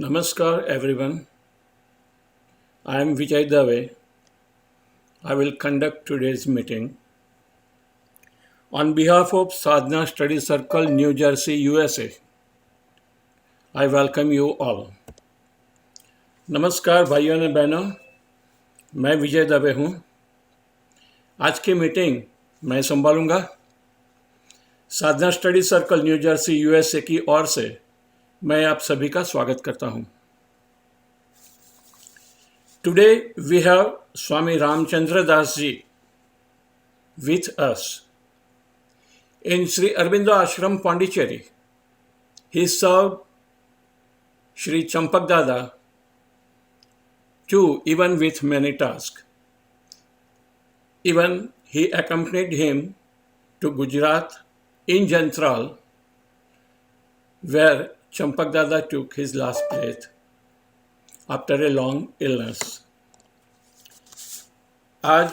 Namaskar everyone. I am Vijay Dave. I will conduct today's meeting. On behalf of Sadhana Study Circle, New Jersey, USA, I welcome you all. नमस्कार भाइयों और बहनों, मैं विजय दवे हूँ। आज की मीटिंग मैं संभालूंगा। Sadhana study circle New Jersey USA की ओर से मैं आप सभी का स्वागत करता हूँ। Today we have Swami Ramchandra Das ji with us. In Sri Aurobindo Ashram, Pondicherry, he served Sri Champak Dada too, even with many tasks. Even he accompanied him to Gujarat in Jantral, where Champak Dada took his last breath after a long illness. आज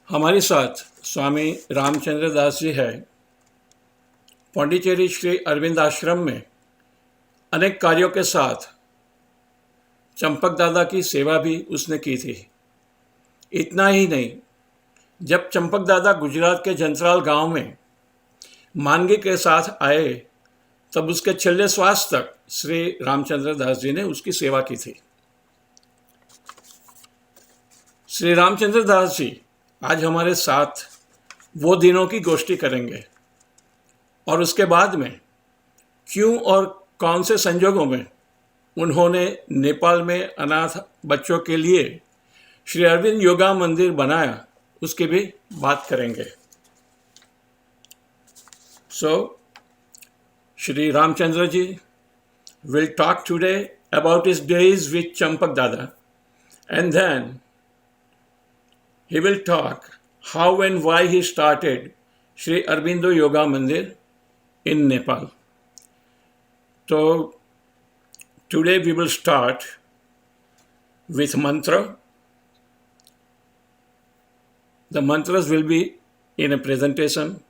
हमारे साथ स्वामी रामचंद्र दास जी है। पौंडीचेरी श्री अरविंद आश्रम में अनेक कार्यों के साथ चंपक दादा की सेवा भी उसने की थी। इतना ही नहीं, जब चंपक दादा गुजरात के जंतराल गांव में मानगी के साथ आए, तब उसके छेल्ले श्वास तक श्री रामचंद्र दास जी ने उसकी सेवा की थी। श्री रामचंद्र दास जी आज हमारे साथ वो दिनों की गोष्ठी करेंगे और उसके बाद में क्यों और कौन से संजोगों में उन्होंने नेपाल में अनाथ बच्चों के लिए श्री अरविंद योगा मंदिर बनाया, उसकी भी बात करेंगे। सो Shri Ramchandra ji will talk today about his days with Champak Dada, and then he will talk how and why he started Sri Aurobindo Yoga Mandir in Nepal. So today we will start with mantra. The mantras will be in a presentation.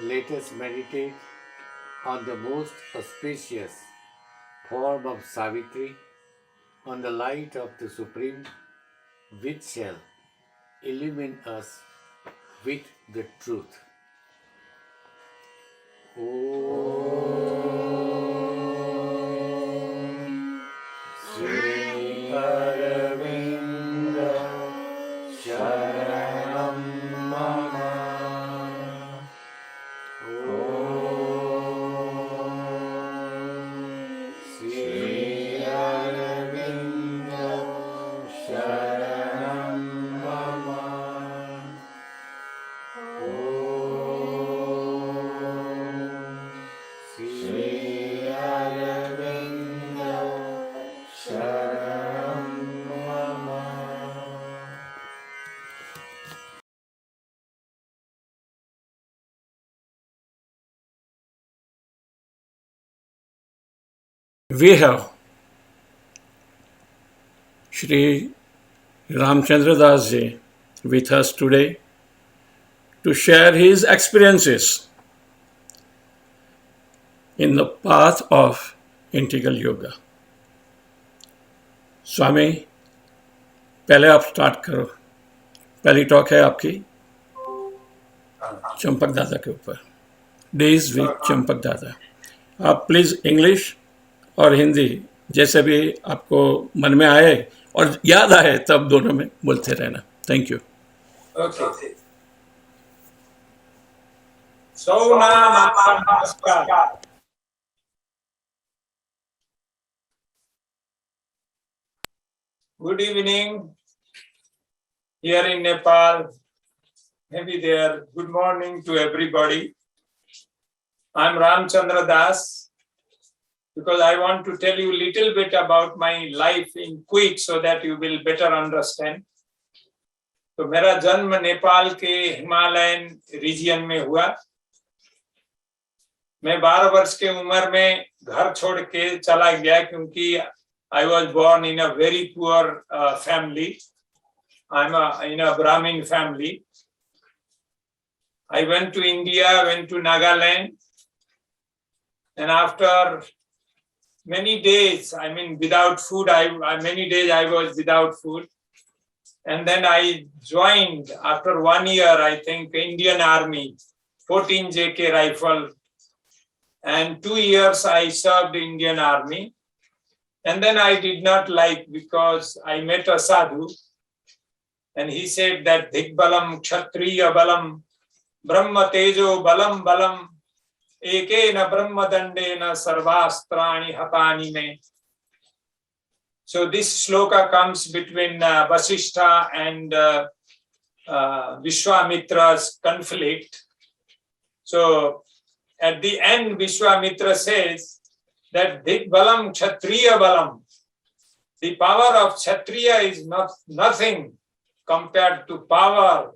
Let us meditate on the most auspicious form of Savitri, on the light of the Supreme, which shall illumine us with the truth. Om Sri Aravinda Sharanam Mama. Om Sri Aravinda Sharanam Mama. Om Sri Aravinda Sharanam Mama. We have Shri Ramchandra Das Ji with us today to share his experiences in the path of integral yoga. स्वामी, पहले आप start करो. पहली talk है आपकी चंपक दादा के ऊपर, days with Champak दादा. आप प्लीज इंग्लिश और हिंदी जैसे भी आपको मन में आए और याद आए तब दोनों में बोलते रहना. Thank you. Okay. Namaskar. Good evening here in Nepal. Maybe there. Good morning to everybody. I'm Ramchandra Das because I want to tell you a little bit about my life in quick so that you will better understand. तो मेरा जन्म नेपाल के Himalayan region में हुआ. मैं 12 वर्ष के उम्र में घर छोड़ के चला गया क्योंकि I was born in a very poor family. I'm in a Brahmin family. I went to India, went to Nagaland, and after many days, I mean without food, many days I was without food. And then I joined after 1 year, I think, Indian Army, 14 JK rifle. And 2 years I served Indian Army. And then I did not like because I met a sadhu. And he said that Dhikbalam Kshatriya Balam Brahma Tejo Balam Balam Ekena Brahma Dandena Sarvastrani Hatani Me. So this shloka comes between Vasishtha and Vishwamitra's conflict. So at the end, Vishwamitra says that Dhikbalam Kshatriya Balam, the power of Kshatriya is nothing compared to power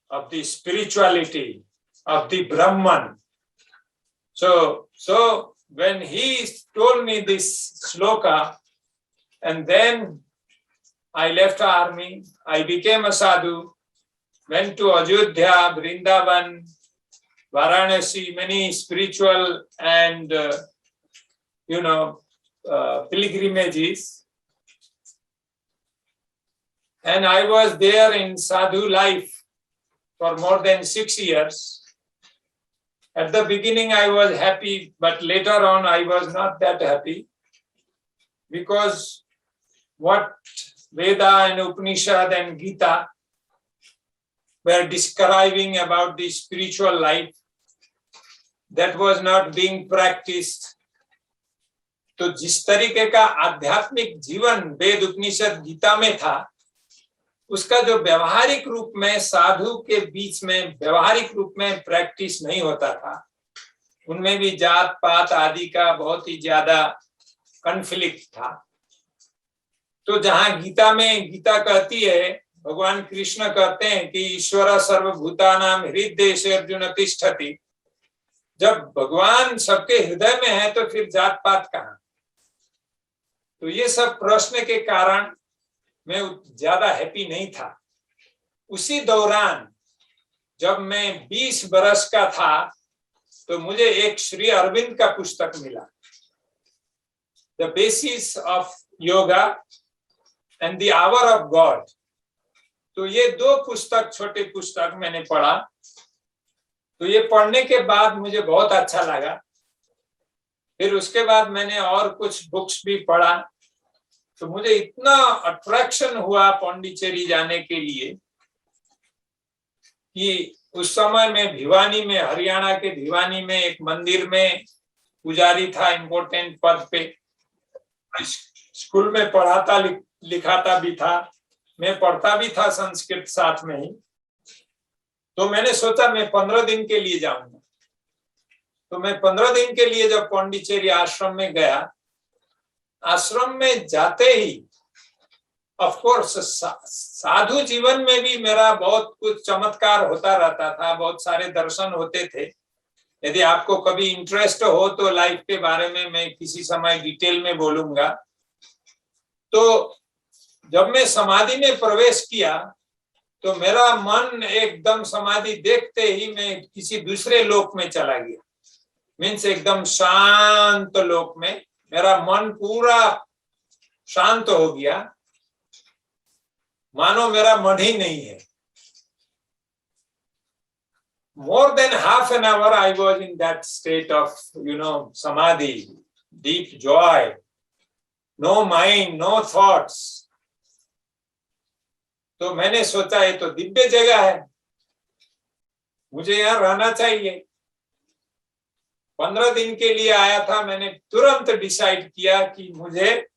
of the spirituality of the Brahman. So when he told me this shloka, and then I left the army, I became a sadhu, went to Ayodhya, Vrindavan, Varanasi, many spiritual and, pilgrimages. And I was there in sadhu life for more than 6 years. At the beginning, I was happy, but later on, I was not that happy because what Veda and Upanishad and Gita were describing about the spiritual life, that was not being practiced. तो जिस तरीके का आध्यात्मिक जीवन वेद उपनिषद गीता में था, उसका जो व्यवहारिक रूप में साधु के बीच में व्यवहारिक रूप में प्रैक्टिस नहीं होता था. उनमें भी जात पात आदि का बहुत ही ज्यादा कॉन्फ्लिक्ट था. तो जहां गीता कहती है, भगवान कृष्ण कहते हैं कि ईश्वर सर्वभूतानां हृदयेषु अर्जुन तिष्ठति. जब भगवान सबके हृदय में है तो फिर जात पात कहां? तो ये सब प्रश्न के कारण मैं ज्यादा हैप्पी नहीं था. उसी दौरान जब मैं 20 बरस का था तो मुझे एक श्री अरविंद का पुस्तक मिला, the basis of yoga and the hour of God. तो ये 2 पुस्तक, छोटे पुस्तक मैंने पढ़ा। तो ये पढ़ने के बाद मुझे बहुत अच्छा लगा। फिर उसके बाद मैंने और कुछ बुक्स भी पढ़ा। तो मुझे इतना अट्रैक्शन हुआ पौंडीचेरी जाने के लिए कि उस समय मैं भिवानी में, हरियाणा के भिवानी में एक मंदिर में पुजारी था, इम्पोर्टेंट पद पे। स्कूल में पढ़ाता लिखाता भी था, मैं पढ़ता भी था संस्कृत साथ में ही। तो मैंने सोचा मैं 15 दिन के लिए जाऊंगा। तो मैं 15 दिन के लिए जब पौंडीचेरी आश्रम में गया, आश्रम में जाते ही ऑफ कोर्स साधु जीवन में भी मेरा बहुत कुछ चमत्कार होता रहता था, बहुत सारे दर्शन होते थे। यदि आपको कभी इंटरेस्ट हो तो लाइफ के बारे में मैं किसी समय डिटेल में बोलूंगा। तो जब मैं समाधि में प्रवेश किया तो मेरा मन एकदम समाधि देखते ही मैं किसी दूसरे लोक में चला गया। मीन्स एकदम शांत लोक में मेरा मन पूरा शांत हो गया, मानो मेरा मन ही नहीं है। More than half an hour I was in that state of, samadhi, deep joy, no mind, no thoughts. तो मैंने सोचा ये तो दिव्य जगह है, मुझे यहाँ रहना चाहिए। 15 दिन के लिए आया था, मैंने तुरंत डिसाइड किया कि मुझे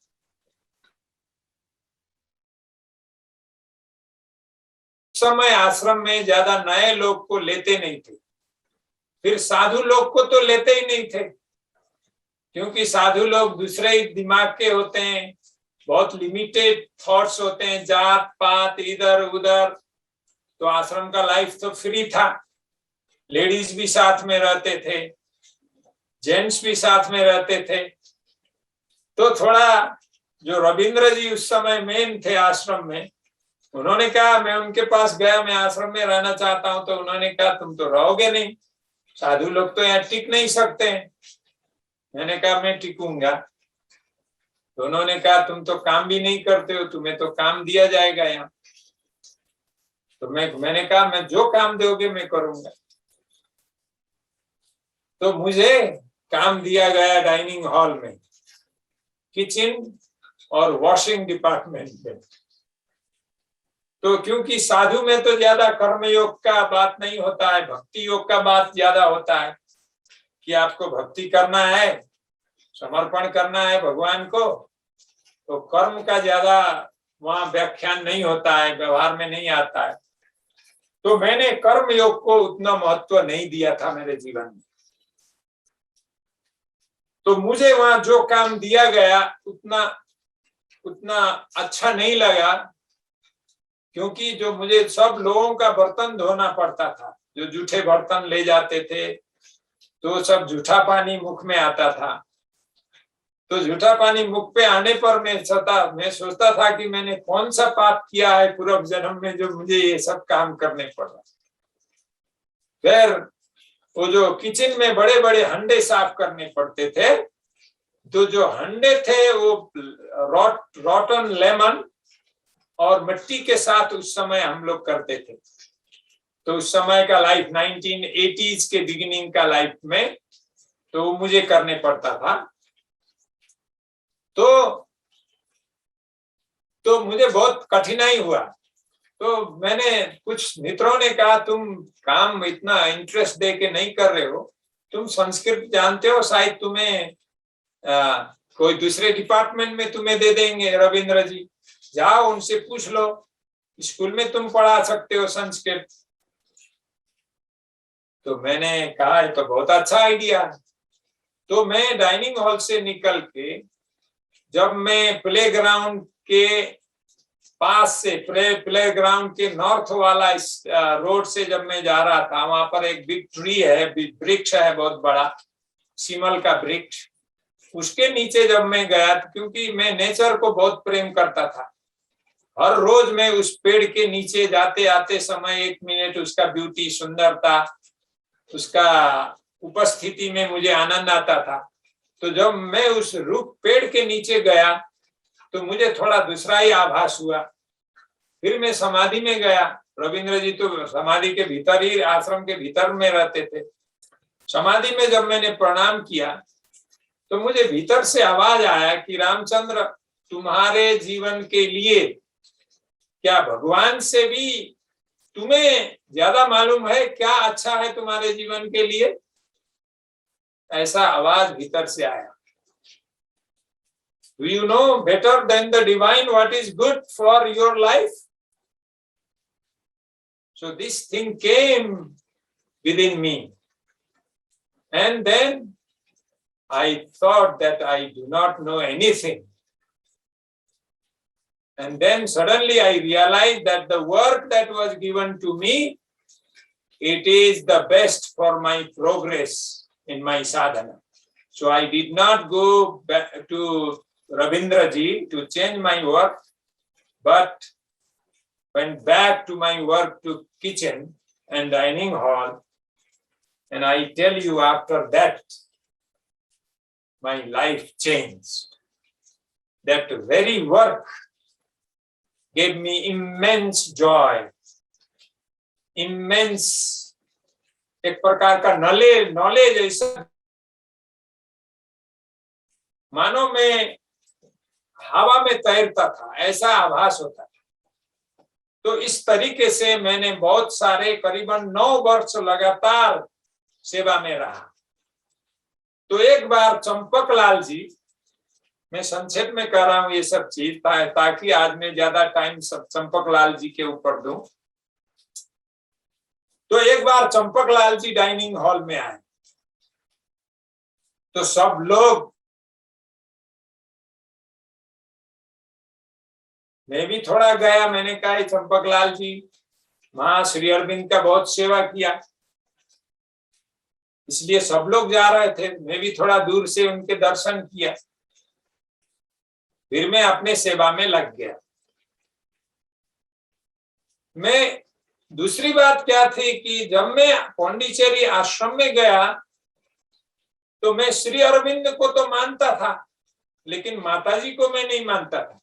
समय आश्रम में ज्यादा नए लोग को लेते नहीं थे, फिर साधु लोग को तो लेते ही नहीं थे, क्योंकि साधु लोग दूसरे ही दिमाग के होते हैं, बहुत लिमिटेड थॉट्स होते हैं, जात पात इधर उधर। तो आश्रम का लाइफ तो फ्री था, लेडीज भी साथ में रहते थे, जेंट्स भी साथ में रहते थे। तो थोड़ा जो रविंद्र जी उस समय मेन थे आश्रम में, उन्होंने कहा, मैं उनके पास गया, मैं आश्रम में रहना चाहता हूं। तो उन्होंने कहा तुम तो रहोगे नहीं, साधु लोग तो यहाँ टिक नहीं सकते हैं। मैंने कहा मैं टिकूंगा। तो उन्होंने कहा तुम तो काम भी नहीं करते हो, तुम्हें तो काम दिया जाएगा यहाँ। तो मैंने कहा मैं जो काम दोगे मैं करूंगा। तो मुझे काम दिया गया डाइनिंग हॉल में, किचन और वॉशिंग डिपार्टमेंट में। तो क्योंकि साधु में तो ज्यादा कर्मयोग का बात नहीं होता है, भक्ति योग का बात ज्यादा होता है कि आपको भक्ति करना है, समर्पण करना है भगवान को। तो कर्म का ज्यादा वहां व्याख्यान नहीं होता है, व्यवहार में नहीं आता है। तो मैंने कर्म योग को उतना महत्व नहीं दिया था मेरे जीवन में। तो मुझे वहां जो काम दिया गया उतना अच्छा नहीं लगा, क्योंकि जो मुझे सब लोगों का बर्तन धोना पड़ता था, जो जूठे बर्तन ले जाते थे तो सब जूठा पानी मुख में आता था। तो जूठा पानी मुख पे आने पर मैं सोचता था कि मैंने कौन सा पाप किया है पूर्व जन्म में जो मुझे ये सब काम करने पड़ रहा। फिर वो जो किचन में बड़े बड़े हंडे साफ करने पड़ते थे, तो जो हंडे थे वो रॉटन लेमन और मिट्टी के साथ उस समय हम लोग करते थे। तो उस समय का लाइफ 1980s के बिगिनिंग का लाइफ में तो मुझे करने पड़ता था। तो मुझे बहुत कठिनाई हुआ। तो मैंने कुछ मित्रों ने कहा तुम काम इतना इंटरेस्ट दे के नहीं कर रहे हो, तुम संस्कृत जानते हो, शायद तुम्हें कोई दूसरे डिपार्टमेंट में तुम्हें दे देंगे रविंद्र जी, जाओ उनसे पूछ लो, स्कूल में तुम पढ़ा सकते हो संस्कृत। तो मैंने कहा ये तो बहुत अच्छा आइडिया। तो मैं डाइनिंग हॉल से निकल के जब मैं प्लेग्राउंड के पास से प्लेग्राउंड के नॉर्थ वाला इस रोड से जब मैं जा रहा था, वहां पर एक बिग ट्री है, वृक्ष है बहुत बड़ा, सीमल का वृक्ष। उसके नीचे जब मैं गया, क्योंकि मैं नेचर को बहुत प्रेम करता था, हर रोज मैं उस पेड़ के नीचे जाते आते समय 1 मिनट उसका ब्यूटी, सुंदरता, उसका उपस्थिति में मुझे आनंद आता था। तो जब मैं उस पेड़ के नीचे गया तो मुझे थोड़ा दूसरा ही आभास हुआ फिर मैं समाधि में गया। रविंद्र जी तो समाधि के भीतर ही, आश्रम के भीतर में रहते थे। समाधि में जब मैंने प्रणाम किया तो मुझे भीतर से आवाज आया कि रामचंद्र, तुम्हारे जीवन के लिए क्या भगवान से भी तुम्हें ज्यादा मालूम है क्या अच्छा है तुम्हारे जीवन के लिए? ऐसा आवाज भीतर से आया। Do you know better than the divine what is good for your life? So this thing came within me. And then I thought that I do not know anything. And then suddenly I realized that the work that was given to me, it is the best for my progress in my sadhana. So I did not go back to Ravindra ji to change my work, but went back to my work to kitchen and dining hall. And I tell you, after that, my life changed. That very work gave me immense joy, immense, एक प्रकार का knowledge ऐसा, मानो मैं हवा में तैरता था, ऐसा आभास होता था। तो इस तरीके से मैंने बहुत सारे करीबन 9 वर्ष लगातार सेवा में रहा। तो एक बार चंपकलाल जी, मैं संक्षेप में कह रहा हूं ये सब चीज ताकि आज मैं ज्यादा टाइम चंपकलाल जी के ऊपर दूं। तो एक बार चंपकलाल जी डाइनिंग हॉल में आए तो सब लोग, मैं भी थोड़ा गया। मैंने कहा चंपकलाल जी वहां श्री अरविंद का बहुत सेवा किया, इसलिए सब लोग जा रहे थे, मैं भी थोड़ा दूर से उनके दर्शन किया। फिर मैं अपने सेवा में लग गया। मैं दूसरी बात क्या थी कि जब मैं पौंडीचेरी आश्रम में गया तो मैं श्री अरविंद को तो मानता था, लेकिन माताजी को मैं नहीं मानता था।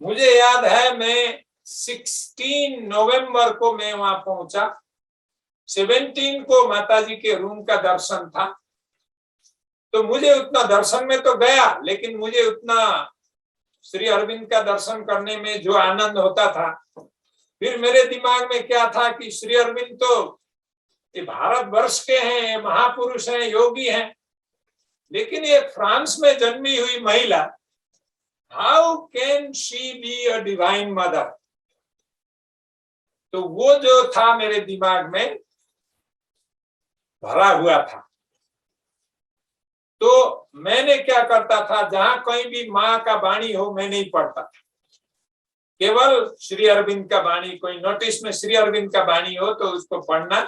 मुझे याद है मैं 16 नवंबर को मैं वहां पहुंचा, 17 को माताजी के रूम का दर्शन था। तो मुझे उतना दर्शन में तो गया, लेकिन मुझे उतना श्री अरविंद का दर्शन करने में जो आनंद होता था, फिर मेरे दिमाग में क्या था कि श्री अरविंद तो ये भारतवर्ष के हैं, ये महापुरुष हैं, योगी हैं, लेकिन ये फ्रांस में जन्मी हुई महिला, how can she be a divine mother? तो वो जो था मेरे दिमाग में भरा हुआ था। तो मैंने क्या करता था, जहां कहीं भी माँ का वाणी हो मैं नहीं पढ़ता, केवल श्री अरविंद का वाणी, कोई नोटिस में श्री अरविंद का वाणी हो तो उसको पढ़ना।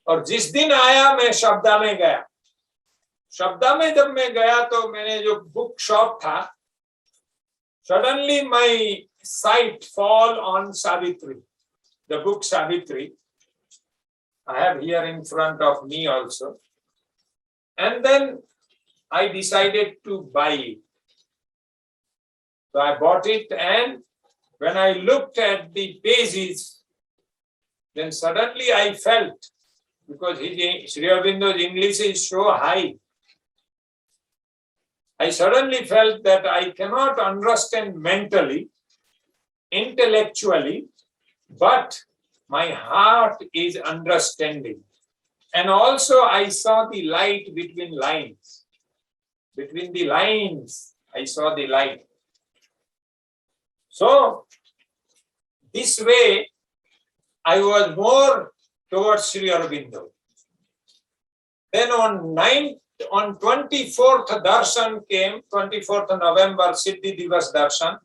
और जिस दिन आया मैं शब्दा में गया। शब्दा में जब मैं गया तो मैंने जो बुक शॉप था, suddenly my site fall on Savitri, the book Savitri. I have here in front of me also. And then I decided to buy it. So I bought it, and when I looked at the pages, then suddenly I felt, because Sri Aurobindo's English is so high, I suddenly felt that I cannot understand mentally, intellectually, but my heart is understanding. And also I saw the light between lines. Between the lines, I saw the light. So this way, I was more towards Sri Aurobindo. Then on 24th darshan came, 24th November, Siddhi Divas darshan.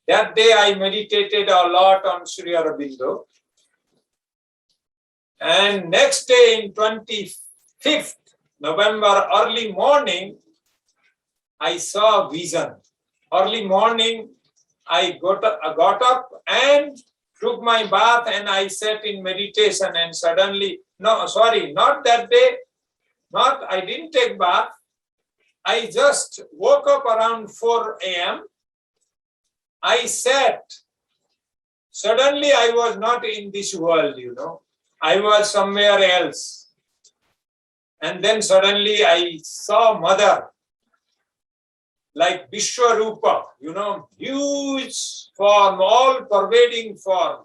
That day I meditated a lot on Sri Aurobindo. And next day, in 25th November, early morning, I saw vision. Early morning, I got up and took my bath, and I sat in meditation, and suddenly, no, sorry, not that day, I didn't take bath. I just woke up around 4 a.m. I sat. Suddenly I was not in this world, I was somewhere else. And then suddenly I saw Mother, like Vishwarupa, huge form, all pervading form.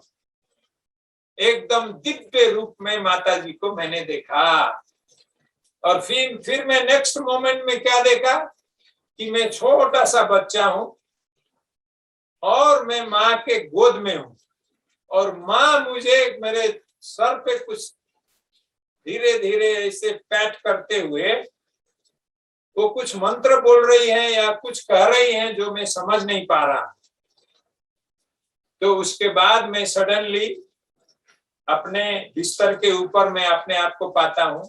एकदम दिव्य रूप में माता जी को मैंने देखा. और फिर मैं नेक्स्ट मोमेंट में क्या देखा कि मैं छोटा सा बच्चा हूं और मैं माँ के गोद में हूं और माँ मुझे मेरे सर पे कुछ धीरे धीरे ऐसे पैट करते हुए वो कुछ मंत्र बोल रही हैं या कुछ कह रही हैं जो मैं समझ नहीं पा रहा. तो उसके बाद मैं सडनली अपने बिस्तर के ऊपर मैं अपने आप को पाता हूं.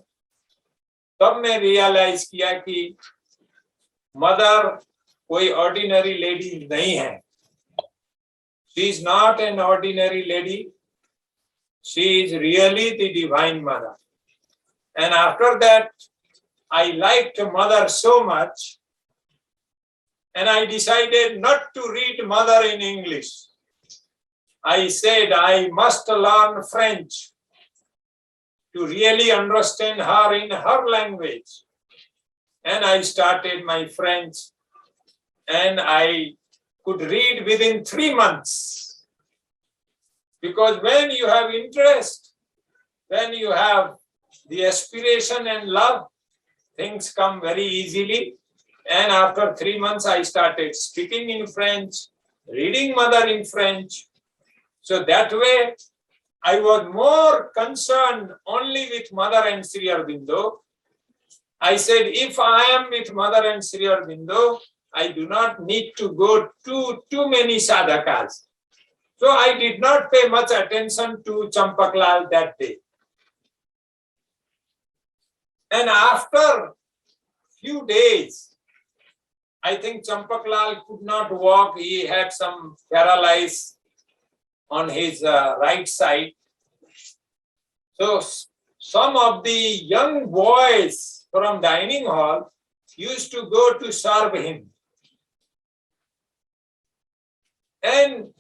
तब मैं रियलाइज किया कि मदर कोई ऑर्डिनरी लेडी नहीं है. She is not an ordinary lady. She is really the Divine Mother. And after that, I liked Mother so much, and I decided not to read Mother in English. I said I must learn French to really understand her in her language. And I started my French, and I could read within 3 months. Because when you have interest, when you have the aspiration and love, things come very easily. And after 3 months, I started speaking in French, reading Mother in French. So that way, I was more concerned only with Mother and Sri Aurobindo. I said, if I am with Mother and Sri Aurobindo, I do not need to go to too many sadhakas. So I did not pay much attention to Champak Lal that day. And after few days, I think Champak Lal could not walk. He had some paralysis on his right side. So some of the young boys from dining hall used to go to serve him. And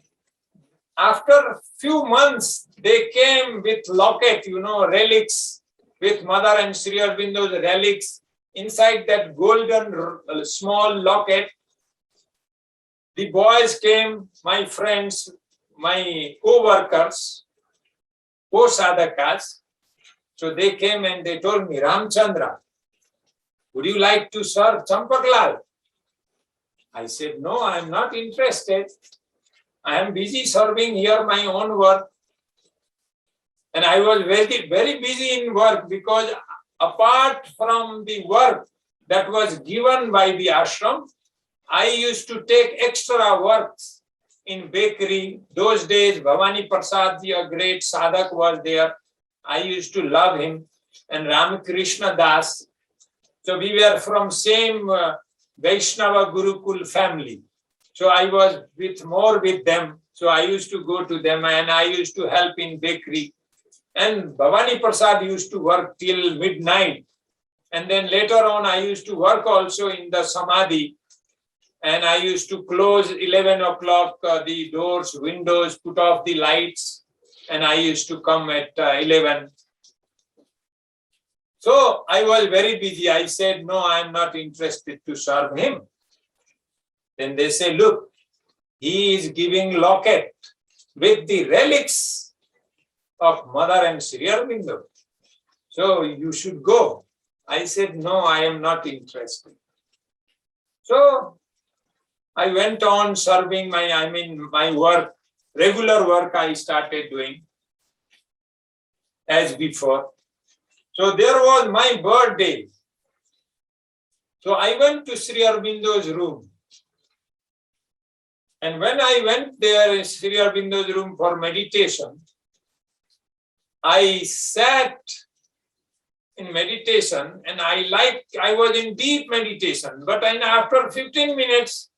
after few months, they came with locket, relics, with Mother and Sri Aurobindo's relics. Inside that golden small locket, the boys came, my friends, my co-workers, co-sadhakas. So they came and they told me, Ramchandra, would you like to serve Champak Lal? I said, no, I am not interested. I am busy serving here my own work. And I was very, very busy in work because apart from the work that was given by the ashram, I used to take extra works in bakery. Those days, Bhavani Prasad ji, a great sadhak, was there. I used to love him. And Ramakrishna Das. So we were from same Vaishnava Gurukul family. So I was more with them. So I used to go to them and I used to help in bakery. And Bhavani Prasad used to work till midnight. And then later on, I used to work also in the Samadhi. And I used to close 11 o'clock the doors, windows, put off the lights. And I used to come at 11. So I was very busy. I said, no, I am not interested to serve him. Then they say, look, he is giving locket with the relics of Mother and Sri Aurobindo. So you should go. I said, no, I am not interested. So I went on serving my work, regular work I started doing as before. So there was my birthday. So I went to Sri Aurobindo's room. And when I went there in Sri Aurobindo's room for meditation, I sat in meditation and I was in deep meditation. But after 15 minutes,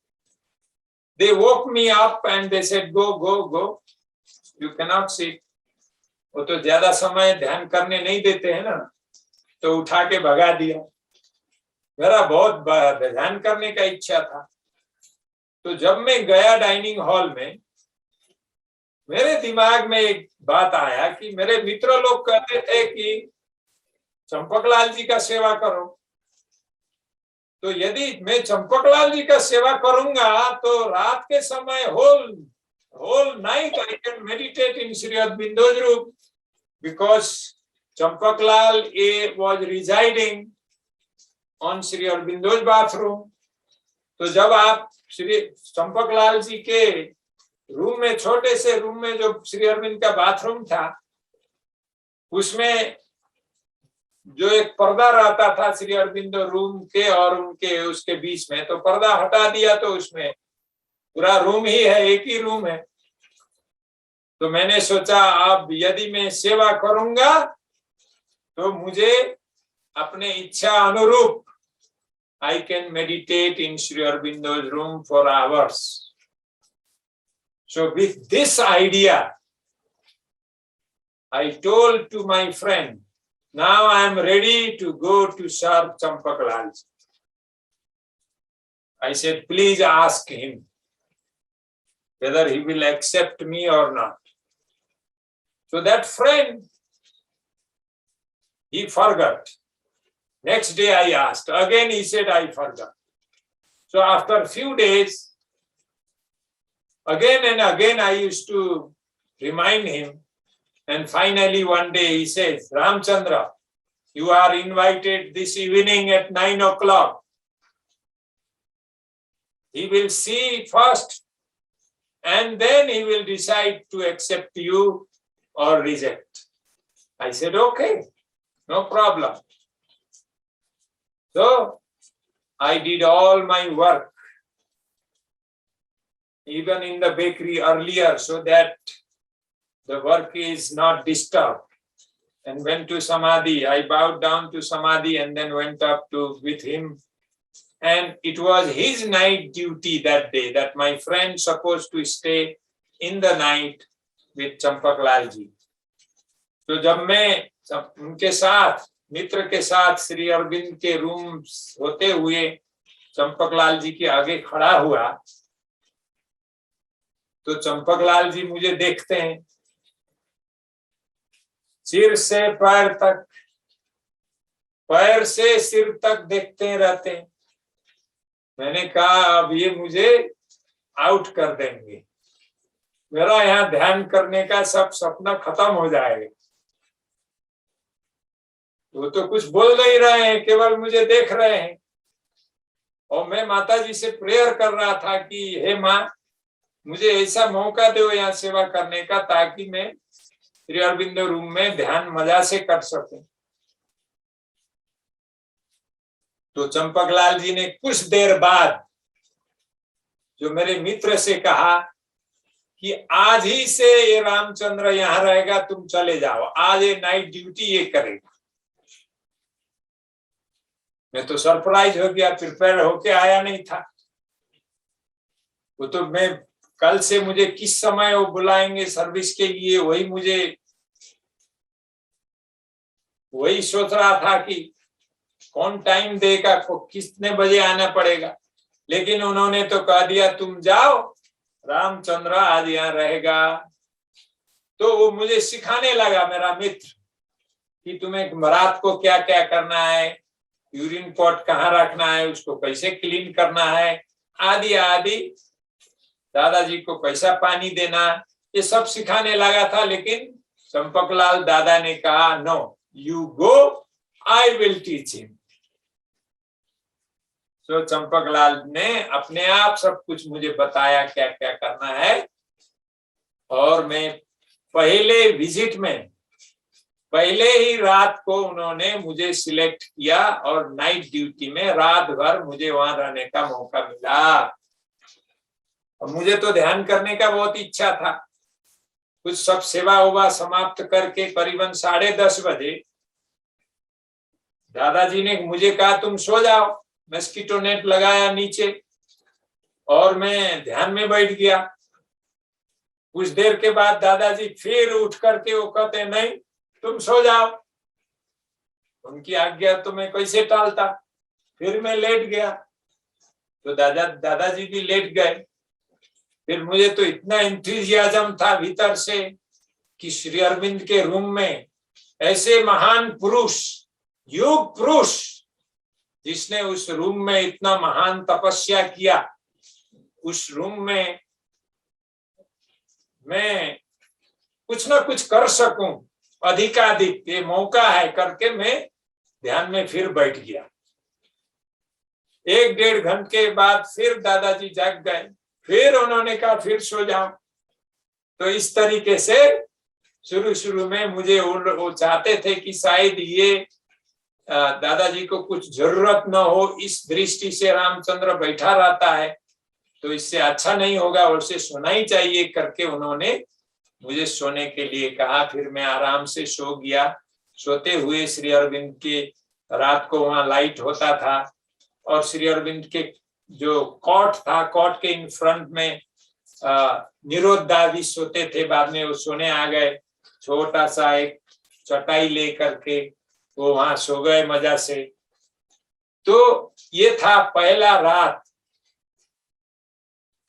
they woke me up and they said, go, go, go. You cannot sit. वो तो ज्यादा समय ध्यान करने नहीं देते हैं ना, तो उठा के भगा दिया. मेरा बहुत ध्यान करने का इच्छा था. तो जब मैं गया डाइनिंग हॉल में, मेरे दिमाग में एक बात आया कि मेरे मित्र लोग कहते थे कि चंपकलाल जी का सेवा करो, तो यदि मैं चंपकलाल जी का सेवा करूंगा तो रात के समय whole night I can meditate in Sri Aurobindo's room, because Champak was residing on Sri Aurobindo's bathroom. तो जब आप श्री चंपकलाल जी के रूम में, छोटे से रूम में जो श्री अरविंद का बाथरूम था, उसमें जो एक पर्दा रहता था श्री अरविंदो रूम के और उनके उसके बीच में, तो पर्दा हटा दिया तो उसमें पूरा रूम ही है, एक ही रूम है। तो मैंने सोचा अब यदि मैं सेवा करूंगा तो मुझे अपने इच्छा अनुरूप I can meditate in Sri Aurobindo's room for hours. So with this idea, I told to my friend, now I am ready to go to serve Champaklal. I said, please ask him whether he will accept me or not. So that friend, he forgot. Next day I asked, again he said, I forgot. So after a few days, again and again I used to remind him, and finally one day he says, Ramchandra, you are invited this evening at 9 o'clock. He will see first and then he will decide to accept you or reject. I said, okay, no problem. So I did all my work, even in the bakery earlier, so that the work is not disturbed, and went to Samadhi. I bowed down to Samadhi and then went up with him. And it was his night duty that day, that my friend supposed to stay in the night with Champaklal ji. तो जब मैं उनके साथ, मित्र के साथ श्री अरविंद के room होते हुए चंपकलाल जी के आगे खड़ा हुआ, तो चंपकलाल जी मुझे देखते हैं, सिर से पैर तक, पैर से सिर तक देखते रहते हैं। मैंने कहा अब ये मुझे आउट कर देंगे, मेरा यहाँ ध्यान करने का सब सपना खत्म हो जाएगा। वो तो कुछ बोल नहीं रहे हैं, केवल मुझे देख रहे हैं। और मैं माता जी से प्रेयर कर रहा था कि हे माँ, मुझे ऐसा मौका दो यहाँ सेवा करने का, ताकि मैं श्री अरविंदो रूम में ध्यान मजा से कर सकूं। तो चंपकलाल जी ने कुछ देर बाद जो मेरे मित्र से कहा कि आज ही से ये रामचंद्र यहाँ रहेगा, तुम चले जाओ, आज ये नाइट ड्यूटी ये करेगा। मैं तो सरप्राइज हो गया, प्रिपेयर होके आया नहीं था। वो तो मैं कल से मुझे किस समय वो बुलाएंगे सर्विस के लिए, वही सोच रहा था कि कौन टाइम देगा, कितने बजे आना पड़ेगा। लेकिन उन्होंने तो कह दिया तुम जाओ, रामचंद्र आज यहाँ रहेगा। तो वो मुझे सिखाने लगा, मेरा मित्र, कि तुम्हें रात को क्या क्या करना है, यूरिन पॉट कहाँ रखना है, उसको कैसे क्लीन करना है, आदि आदि, दादाजी को कैसा पानी देना, ये सब सिखाने लगा था। लेकिन चंपकलाल दादा ने कहा no, you go, I will teach him. तो चंपकलाल ने अपने आप सब कुछ मुझे बताया क्या क्या करना है। और मैं पहले विजिट में, पहले ही रात को उन्होंने मुझे सिलेक्ट किया और नाइट ड्यूटी में रात भर मुझे वहां रहने का मौका मिला। और मुझे तो ध्यान करने का बहुत इच्छा था। कुछ सब सेवा उवा समाप्त करके करीबन 10:30 बजे दादाजी ने मुझे कहा तुम सो जाओ। मस्कीटो नेट लगाया नीचे और मैं ध्यान में बैठ गया। कुछ देर के बाद दादाजी फिर उठ करके वो कहते नहीं तुम सो जाओ। उनकी आज्ञा तो मैं कैसे टालता। फिर मैं लेट गया तो दादाजी भी लेट गए। फिर मुझे तो इतना एंथुजियाज्म था भीतर से कि श्री अरविंद के रूम में ऐसे महान पुरुष, युग पुरुष, जिसने उस रूम में इतना महान तपस्या किया, उस रूम में मैं कुछ ना कुछ कर सकूं, अधिकाधिक ये मौका है करके मैं ध्यान में फिर बैठ गया। 1-1.5 घंटे बाद फिर दादाजी जाग गए, फिर उन्होंने कहा फिर सो जाओ। तो इस तरीके से शुरू में मुझे वो चाहते थे कि शायद ये दादाजी को कुछ जरूरत न हो, इस दृष्टि से रामचंद्र बैठा रहता है तो इससे अच्छा नहीं होगा, और उसे सोना ही चाहिए करके उन्होंने मुझे सोने के लिए कहा। फिर मैं आराम से सो गया। सोते हुए श्री अरविंद के, रात को वहां लाइट होता था और श्री अरविंद के जो कॉट था, कॉट के इन फ्रंट में निरोधा भी सोते थे। बाद में वो सोने आ गए, छोटा सा एक चटाई ले करके वो वहां सो गए मजा से। तो ये था पहला रात।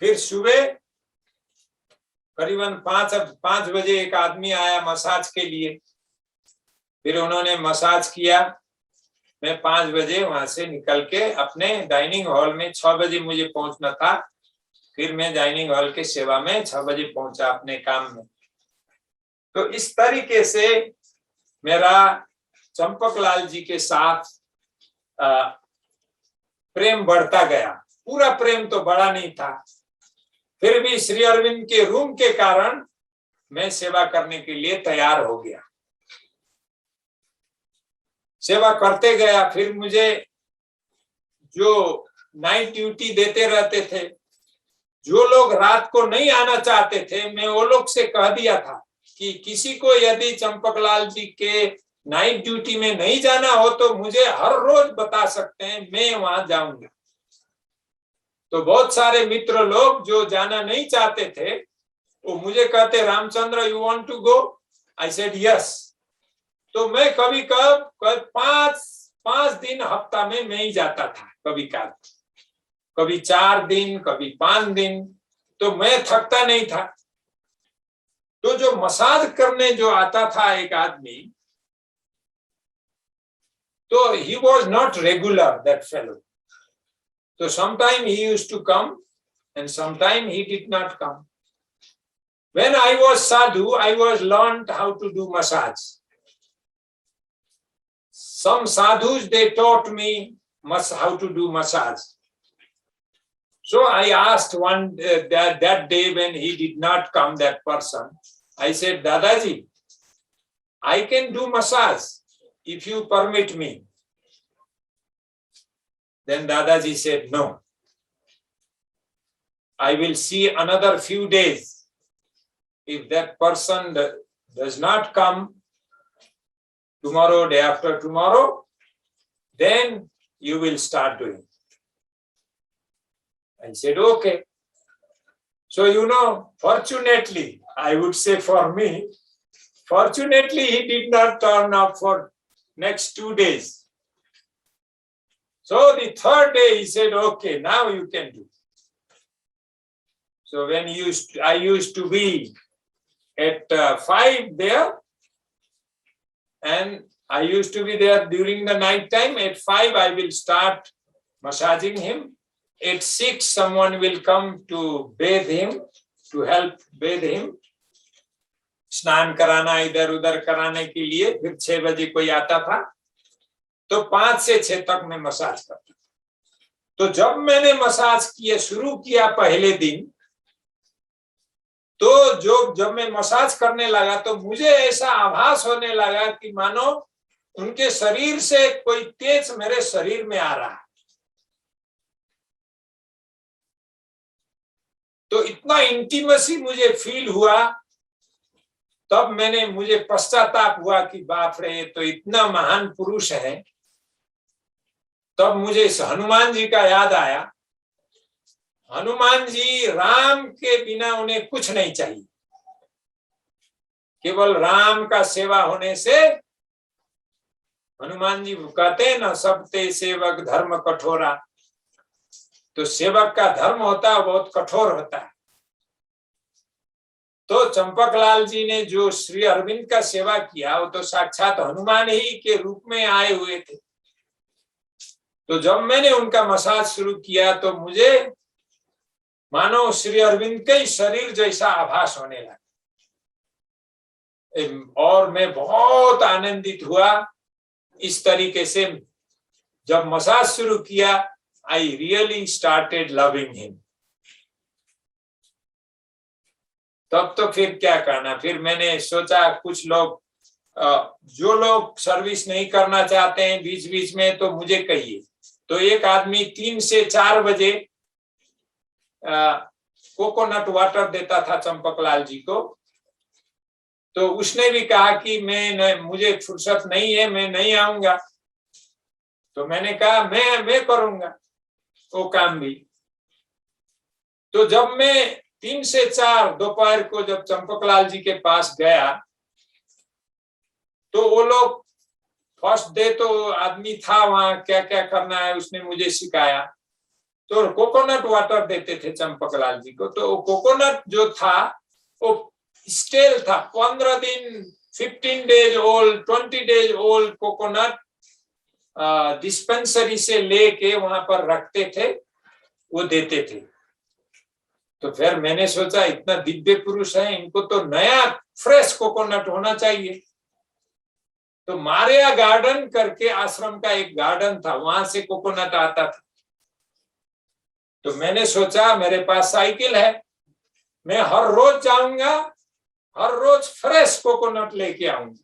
फिर सुबह करीबन 5 बजे एक आदमी आया मसाज के लिए। फिर उन्होंने मसाज किया। मैं 5 बजे वहां से निकल के अपने डाइनिंग हॉल में, 6 बजे मुझे पहुंचना था, फिर मैं डाइनिंग हॉल के सेवा में 6 बजे पहुंचा अपने काम में। तो इस तरीके से मेरा चंपकलाल जी के साथ प्रेम बढ़ता गया। पूरा प्रेम तो बड़ा नहीं था, फिर भी श्री अरविंद के रूम के कारण मैं सेवा करने के लिए तैयार हो गया। सेवा करते गया। फिर मुझे जो नाइट ड्यूटी देते रहते थे, जो लोग रात को नहीं आना चाहते थे, मैं वो लोग से कह दिया था कि किसी को यदि चंपकलाल जी के नाइट ड्यूटी में नहीं जाना हो तो मुझे हर रोज बता सकते हैं, मैं वहां जाऊंगा। तो बहुत सारे मित्र लोग जो जाना नहीं चाहते थे वो मुझे कहते, Ramchandra you want to go? I said yes. तो मैं कभी 5 दिन हफ्ता में मैं ही जाता था, कभी 4 दिन, कभी 5 दिन। तो मैं थकता नहीं था। तो जो मसाज करने जो आता था एक आदमी, तो he was not regular, that fellow. So sometime he used to come and sometime he did not come. When I was sadhu, I was learned how to do massage. Some sadhus, they taught me how to do massage. So I asked that day when he did not come, that person, I said, Dadaji, I can do massage if you permit me. Then Dadaji said, no. I will see another few days. If that person does not come tomorrow, day after tomorrow, then you will start doing. I said, okay. So, fortunately, I would say for me, fortunately, he did not turn up for next 2 days. So the 3rd day he said, okay, now you can do. So when I used to be at 5 there, and I used to be there during the night time. At 5 I will start massaging him. At 6 someone will come to bathe him, to help bathe him. स्नान कराना, इधर उधर कराने के लिए। फिर 6 बजे कोई आता था। तो 5 से 6 तक मैं मसाज करता। तो जब मैंने मसाज शुरू किया पहले दिन, तो जब मैं मसाज करने लगा तो मुझे ऐसा आभास होने लगा कि मानो उनके शरीर से कोई तेज मेरे शरीर में आ रहा है। तो इतना इंटीमेसी मुझे फील हुआ। तब मुझे पश्चाताप हुआ कि बाप रे, ये तो इतना महान पुरुष है। तब मुझे इस हनुमान जी का याद आया। हनुमान जी, राम के बिना उन्हें कुछ नहीं चाहिए, केवल राम का सेवा होने से। हनुमान जी कहते हैं ना, सब ते सेवक धर्म कठोरा। तो सेवक का धर्म होता है बहुत कठोर होता है। तो चंपकलाल जी ने जो श्री अरविंद का सेवा किया वो तो साक्षात हनुमान ही के रूप में आए हुए थे। तो जब मैंने उनका मसाज शुरू किया तो मुझे मानो श्री अरविंद के ही शरीर जैसा आभास होने लगा और मैं बहुत आनंदित हुआ। इस तरीके से जब मसाज शुरू किया, I really started loving him. तब तो फिर क्या करना, फिर मैंने सोचा कुछ लोग जो लोग सर्विस नहीं करना चाहते हैं बीच बीच में तो मुझे कहिए। तो एक आदमी 3 से 4 बजे कोकोनट वाटर देता था चंपकलाल जी को। तो उसने भी कहा कि मुझे फुर्सत नहीं है, मैं नहीं आऊंगा। तो मैंने कहा मैं करूंगा वो काम भी। तो जब मैं 3 से 4 दोपहर को जब चंपकलाल जी के पास गया तो वो लोग फर्स्ट डे तो आदमी था वहां, क्या क्या करना है उसने मुझे सिखाया। तो कोकोनट वाटर देते थे चंपकलाल जी को। तो कोकोनट जो था वो स्टेल था, 15 दिन 15 days old 20 days old coconut dispensary से लेके वहां पर रखते थे, वो देते थे। तो फिर मैंने सोचा इतना दिव्य पुरुष है, इनको तो नया फ्रेश कोकोनट होना चाहिए। तो मारिया गार्डन करके आश्रम का एक गार्डन था, वहां से कोकोनट आता था। तो मैंने सोचा मेरे पास साइकिल है, मैं हर रोज जाऊंगा, हर रोज फ्रेश कोकोनट लेके आऊंगा।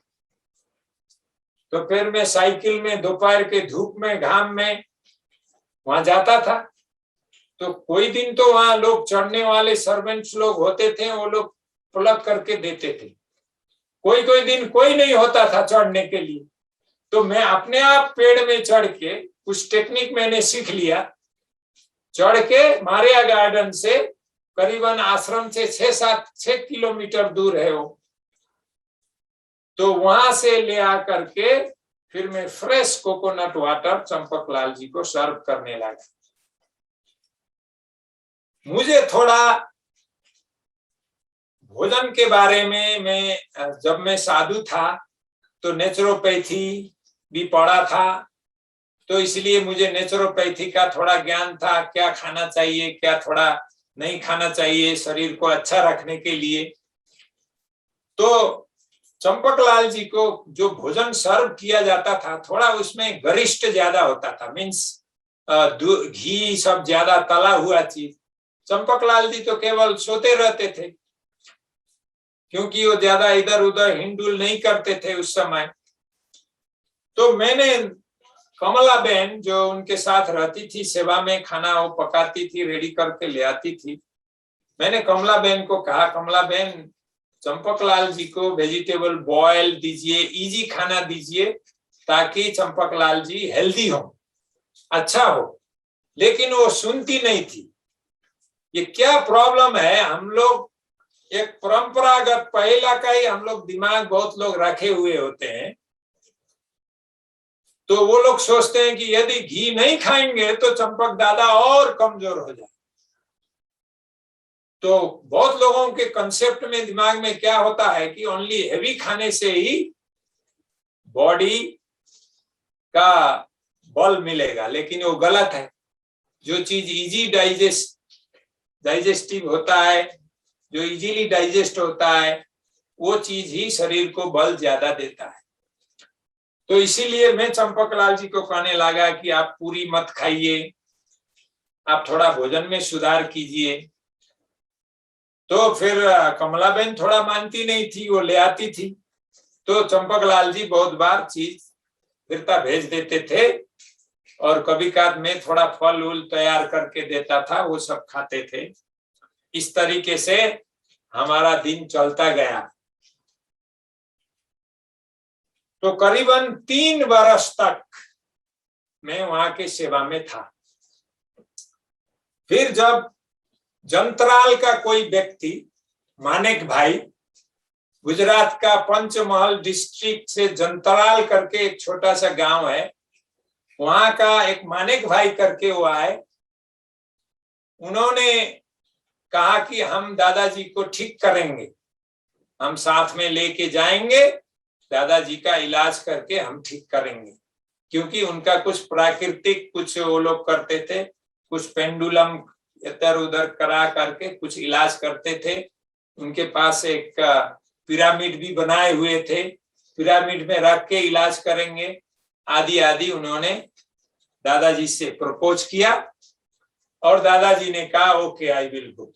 तो फिर मैं साइकिल में दोपहर के धूप में घाम में वहां जाता था। तो कोई दिन तो वहां लोग चढ़ने वाले सर्वेंट्स लोग होते थे, वो लोग प्लग करके देते थे। कोई कोई दिन कोई नहीं होता था चढ़ने के लिए। तो मैं अपने आप पेड़ में चढ़ के, कुछ टेक्निक मैंने सीख लिया, चढ़ के मारिया गार्डन से करीबन आश्रम से 6 किलोमीटर दूर है वो, तो वहां से ले आकर के फिर मैं फ्रेश कोकोनट वाटर चंपकलाल जी को सर्व करने लगा। मुझे थोड़ा भोजन के बारे में जब मैं साधु था तो नेचुरोपैथी भी पढ़ा था, तो इसलिए मुझे नेचुरोपैथी का थोड़ा ज्ञान था, क्या खाना चाहिए क्या थोड़ा नहीं खाना चाहिए शरीर को अच्छा रखने के लिए। तो चंपकलाल जी को जो भोजन सर्व किया जाता था थोड़ा उसमें गरिष्ठ ज्यादा होता था, मीन्स घी सब ज्यादा तला हुआ चीज। चंपकलाल जी तो केवल सोते रहते थे क्योंकि वो ज्यादा इधर उधर हिंडुल नहीं करते थे उस समय। तो मैंने कमला बहन जो उनके साथ रहती थी सेवा में, खाना वो पकाती थी, रेडी करके ले आती थी। मैंने कमला बहन को कहा, कमला बहन चंपकलाल जी को वेजिटेबल बॉयल दीजिए, इजी खाना दीजिए ताकि चंपकलाल जी हेल्दी हो, अच्छा हो। लेकिन वो सुनती नहीं थी। ये क्या प्रॉब्लम है, हम लोग एक परंपरागत पहला का ही हम लोग दिमाग बहुत लोग रखे हुए होते हैं। तो वो लोग सोचते हैं कि यदि घी नहीं खाएंगे तो चंपक दादा और कमजोर हो जाए। तो बहुत लोगों के कंसेप्ट में दिमाग में क्या होता है कि ओनली हेवी खाने से ही बॉडी का बल मिलेगा, लेकिन वो गलत है। जो चीज इजी डाइजेस्टिव होता है, जो इजीली डाइजेस्ट होता है, वो चीज ही शरीर को बल ज्यादा देता है। तो इसीलिए मैं चंपकलाल जी को कहने लगा कि आप पूरी मत खाइए, आप थोड़ा भोजन में सुधार कीजिए। तो फिर कमलाबेन थोड़ा मानती नहीं थी, वो ले आती थी। तो चंपकलाल जी बहुत बार चीज फिरता भेज देते थे और कभी कभार मैं थोड़ा फल उल तैयार करके देता था, वो सब खाते थे। इस तरीके से हमारा दिन चलता गया। तो करीबन 3 बरस तक मैं वहां के सेवा में था। फिर जब जंतराल का कोई व्यक्ति, मानेक भाई, गुजरात का पंचमहल डिस्ट्रिक्ट से जंतराल करके एक छोटा सा गांव है, वहां का एक मानेक भाई करके वो आए। उन्होंने कहा कि हम दादाजी को ठीक करेंगे। हम साथ में लेके जाएंगे, दादाजी का इलाज करके हम ठीक करेंगे। क्योंकि उनका कुछ प्राकृतिक कुछ वो लोग करते थे, कुछ पेंडुलम इधर उधर करा करके कुछ इलाज करते थे। उनके पास एक पिरामिड भी बनाए हुए थे, पिरामिड में रख के इलाज करेंगे आदि आदि। उन्होंने दादाजी से प्रपोज किया और दादाजी ने कहा ओके आई विल गो।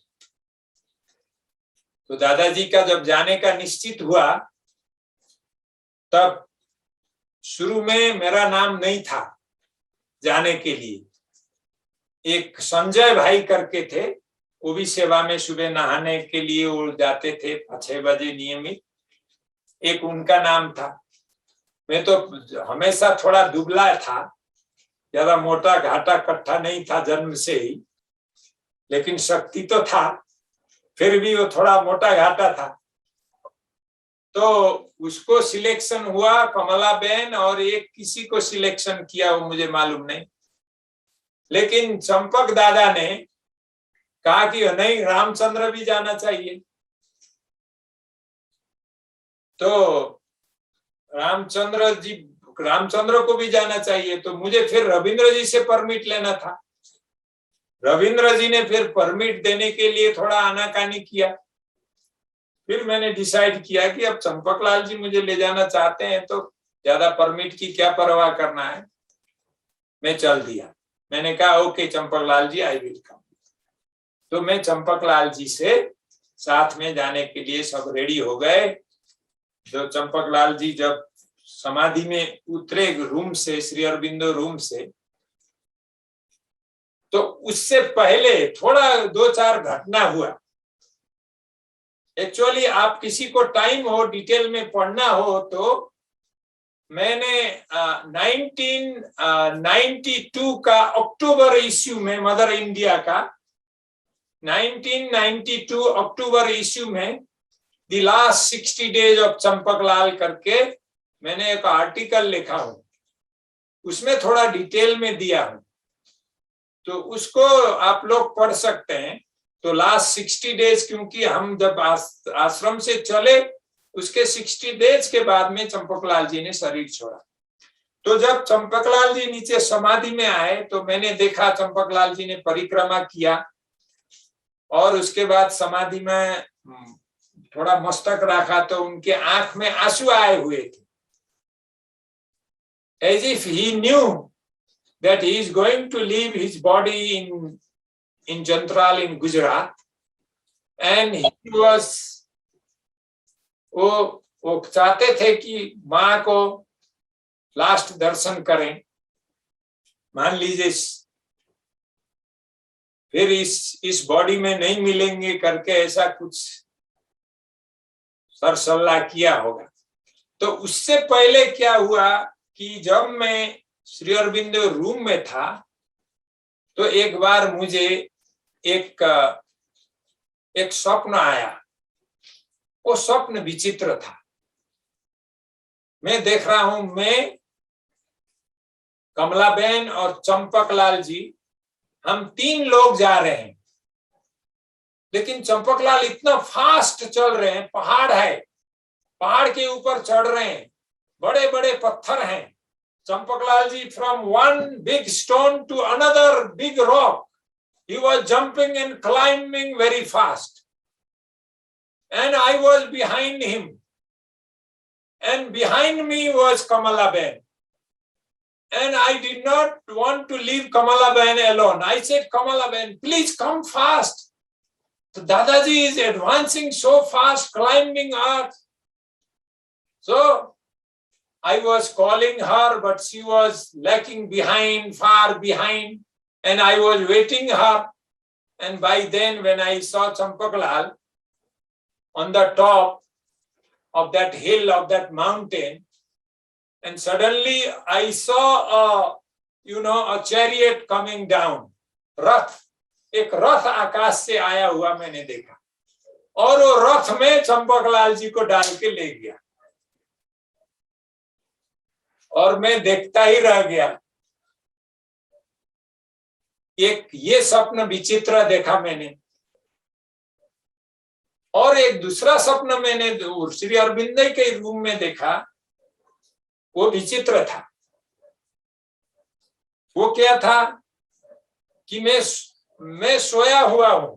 तो दादाजी का जब जाने का निश्चित हुआ, तब शुरू में मेरा नाम नहीं था जाने के लिए। एक संजय भाई करके थे, वो भी सेवा में सुबह नहाने के लिए वो जाते थे 6 बजे नियमित, एक उनका नाम था। मैं तो हमेशा थोड़ा दुबला था, ज्यादा मोटा घाटा कट्ठा नहीं था जन्म से ही, लेकिन शक्ति तो था, फिर भी वो थोड़ा मोटा घाटा था। तो उसको सिलेक्शन हुआ, कमला बहन और एक किसी को सिलेक्शन किया वो मुझे मालूम नहीं, लेकिन चंपक दादा ने कहा कि नहीं, रामचंद्र भी जाना चाहिए। तो रामचंद्र को भी जाना चाहिए, तो मुझे फिर रविंद्र जी से परमिट लेना था। रविंद्र जी ने फिर परमिट देने के लिए थोड़ा आनाकानी किया। फिर मैंने डिसाइड किया कि अब चंपकलाल जी मुझे ले जाना चाहते हैं तो ज्यादा परमिट की क्या परवाह करना है, मैं चल दिया। मैंने कहा okay Champaklal ji I will come. तो मैं चंपकलाल जी से साथ में जाने के लिए सब रेडी हो गए। जो चंपकलाल जी जब समाधि में उतरे रूम से, श्री अरबिंदो रूम से, तो उससे पहले थोड़ा 2-4 घटना हुआ। एक्चुअली आप किसी को टाइम हो डिटेल में पढ़ना हो तो मैंने 1992 का अक्टूबर इश्यू में, मदर इंडिया का 1992 अक्टूबर इश्यू में the last 60 days of Champaklal करके मैंने एक आर्टिकल लिखा हूं, उसमें थोड़ा डिटेल में दिया हूं, तो उसको आप लोग पढ़ सकते हैं। तो लास्ट 60 डेज, क्योंकि हम जब आश्रम से चले उसके 60 डेज के बाद में चंपकलाल जी ने शरीर छोड़ा। तो जब चंपकलाल जी नीचे समाधि में आए तो मैंने देखा चंपकलाल जी ने परिक्रमा किया और उसके बाद समाधि में थोड़ा मस्तक रखा तो उनके आंख में आंसू आए हुए थे, as if he knew that he is going to leave his body in Jantral in Gujarat, and he was वो चाहते थे कि माँ को लास्ट दर्शन करें, मान लीजिए फिर इस बॉडी में नहीं मिलेंगे करके ऐसा कुछ सरसल्ला किया होगा। तो उससे पहले क्या हुआ कि जब मैं श्री अरबिंदो रूम में था तो एक बार मुझे एक स्वप्न आया। वो स्वप्न विचित्र था। मैं देख रहा हूं, मैं, कमलाबेन और चंपकलाल जी, हम 3 लोग जा रहे हैं, लेकिन चंपकलाल इतना फास्ट चल रहे हैं, पहाड़ है, पहाड़ के ऊपर चढ़ रहे हैं, बड़े बड़े पत्थर हैं। चंपकलाल जी from one big stone to another big rock, he was jumping and climbing very fast, and I was behind him, and behind me was Kamalaben, and I did not want to leave Kamalaben alone. I said, Kamalaben, please come fast. So Dadaji is advancing so fast, climbing earth. So I was calling her, but she was lagging behind, far behind, and I was waiting her. And by then, when I saw Champaklal on the top of that hill, of that mountain, and suddenly I saw a chariot coming down. रथ, एक रथ आकाश से आया हुआ मैंने देखा, और वो रथ में चंपकलाल जी को डाल के ले गया, और मैं देखता ही रह गया। एक ये स्वप्न विचित्र देखा मैंने। और एक दूसरा स्वप्न मैंने श्री अरविंद के रूम में देखा, वो विचित्र था। वो क्या था कि मैं सोया हुआ हूं,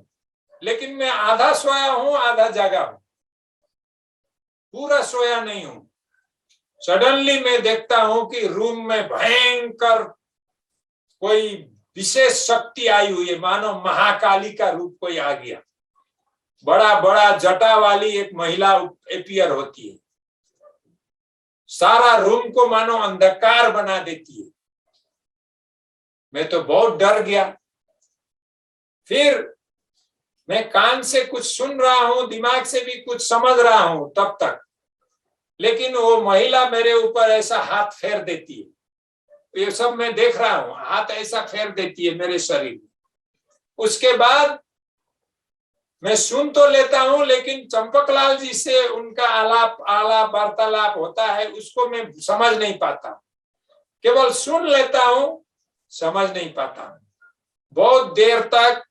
लेकिन मैं आधा सोया हूं आधा जागा हूं, पूरा सोया नहीं हूं। सडनली मैं देखता हूं कि रूम में भयंकर कोई विशेष शक्ति आई हुई है, मानो महाकाली का रूप कोई आ गया। बड़ा बड़ा जटा वाली एक महिला अपीयर होती है, सारा रूम को मानो अंधकार बना देती है। मैं तो बहुत डर गया। फिर मैं कान से कुछ सुन रहा हूं, दिमाग से भी कुछ समझ रहा हूं तब तक, लेकिन वो महिला मेरे ऊपर ऐसा हाथ फेर देती है। ये सब मैं देख रहा हूं, हाथ ऐसा फेर देती है मेरे शरीर में। उसके बाद मैं सुन तो लेता हूं, लेकिन चंपकलाल जी से उनका आलाप वार्तालाप होता है, उसको मैं समझ नहीं पाता। केवल सुन लेता हूं, समझ नहीं पाता। बहुत देर तक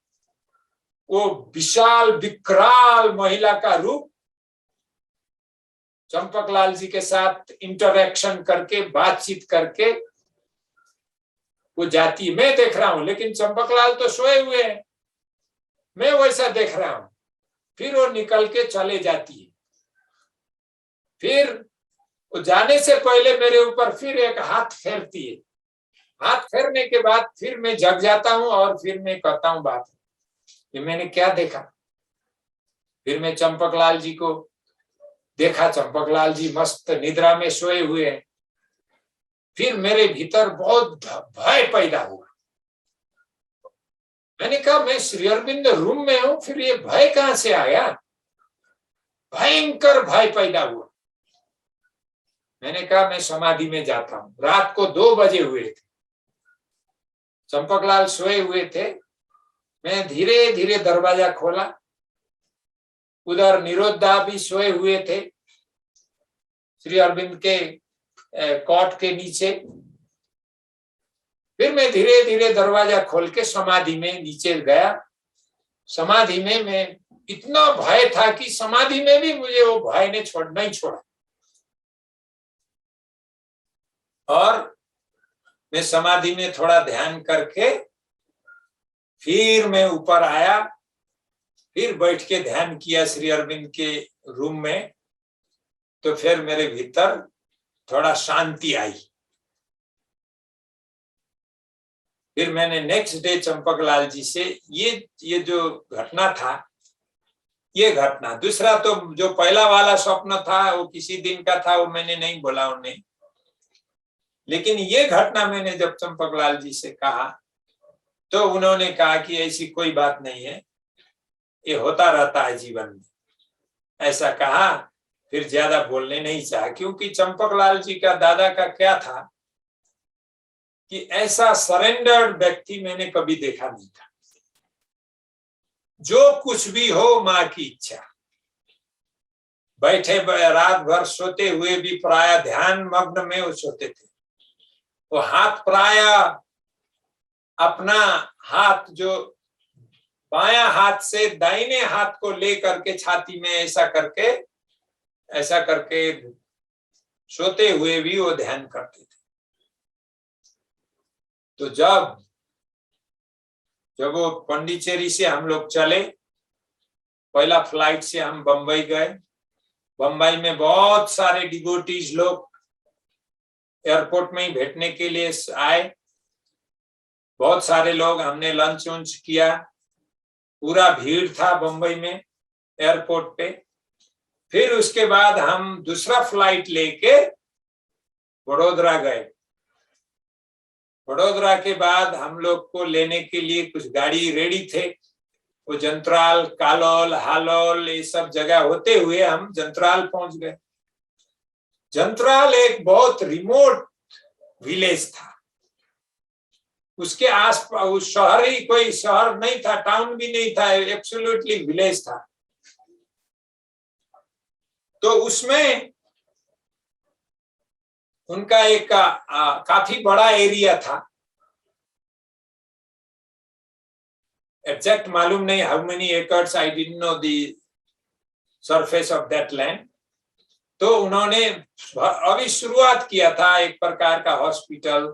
वो विशाल विकराल महिला का रूप चंपकलाल जी के साथ इंटरेक्शन करके, बातचीत करके वो जाती है। मैं देख रहा हूं, लेकिन चंपकलाल तो सोए हुए हैं, मैं वैसा देख रहा हूं। फिर वो निकल के चले जाती है। फिर वो जाने से पहले मेरे ऊपर फिर एक हाथ फेरती है। हाथ फेरने के बाद फिर मैं जग जाता हूं और फिर मैं कहता हूं बात, कि मैंने क्या देखा। फिर मैं चंपकलाल जी को देखा, चंपकलाल जी मस्त निद्रा में सोए हुए हैं। फिर मेरे भीतर बहुत भय पैदा हुआ। मैंने कहा मैं श्री अरविंद रूम में हूं, फिर ये भय कहां से आया। भयंकर भय पैदा हुआ। मैंने कहा मैं समाधि में जाता हूं। रात को 2 बजे हुए थे, चंपकलाल सोए हुए थे। मैं धीरे धीरे दरवाजा खोला, उधर निरोधा भी सोए हुए थे श्री अरविंद के कॉट के नीचे। फिर मैं धीरे धीरे दरवाजा खोल के समाधि में नीचे गया। समाधि में मैं इतना भय था कि समाधि में भी मुझे वो भय ने नहीं छोड़ा। और मैं समाधि में थोड़ा ध्यान करके फिर मैं ऊपर आया, फिर बैठ के ध्यान किया श्री अरविंद के रूम में। तो फिर मेरे भीतर थोड़ा शांति आई। फिर मैंने नेक्स्ट डे चंपकलाल जी से ये जो घटना था, ये घटना, दूसरा तो जो पहला वाला स्वप्न था वो किसी दिन का था, वो मैंने नहीं बोला उन्हें। लेकिन ये घटना मैंने जब चंपकलाल जी से कहा तो उन्होंने कहा कि ऐसी कोई बात नहीं है, ये होता रहता है जीवन में, ऐसा कहा। फिर ज्यादा बोलने नहीं चाहा, क्योंकि चंपकलाल जी का दादा का क्या था कि ऐसा सरेंडर्ड व्यक्ति मैंने कभी देखा नहीं था। जो कुछ भी हो मां की इच्छा। बैठे रात भर सोते हुए भी प्राय ध्यान मग्न में वो सोते थे। वो हाथ प्राय अपना हाथ जो बायां हाथ से दाहिने हाथ को ले करके छाती में ऐसा करके सोते हुए भी वो ध्यान करते थे। तो जब वो पंडिचेरी से हम लोग चले, पहला फ्लाइट से हम बंबई गए। बंबई में बहुत सारे डिवोटीज लोग एयरपोर्ट में ही बैठने के लिए आए। बहुत सारे लोग, हमने लंच वंच किया, पूरा भीड़ था बंबई में एयरपोर्ट पे। फिर उसके बाद हम दूसरा फ्लाइट लेके वडोदरा गए। वडोदरा के बाद हम लोग को लेने के लिए कुछ गाड़ी रेडी थे। वो जंत्राल, कालोल, हालोल, ये सब जगह होते हुए हम जंत्राल पहुंच गए। जंत्राल एक बहुत रिमोट विलेज था। उसके आसपास उस शहर ही कोई शहर नहीं था, टाउन भी नहीं था, एब्सोल्युटली विलेज था। तो उसमें उनका एक काफी बड़ा एरिया था। एग्जैक्ट मालूम नहीं how many acres, I didn't know the surface of that land. तो उन्होंने अभी शुरुआत किया था एक प्रकार का हॉस्पिटल,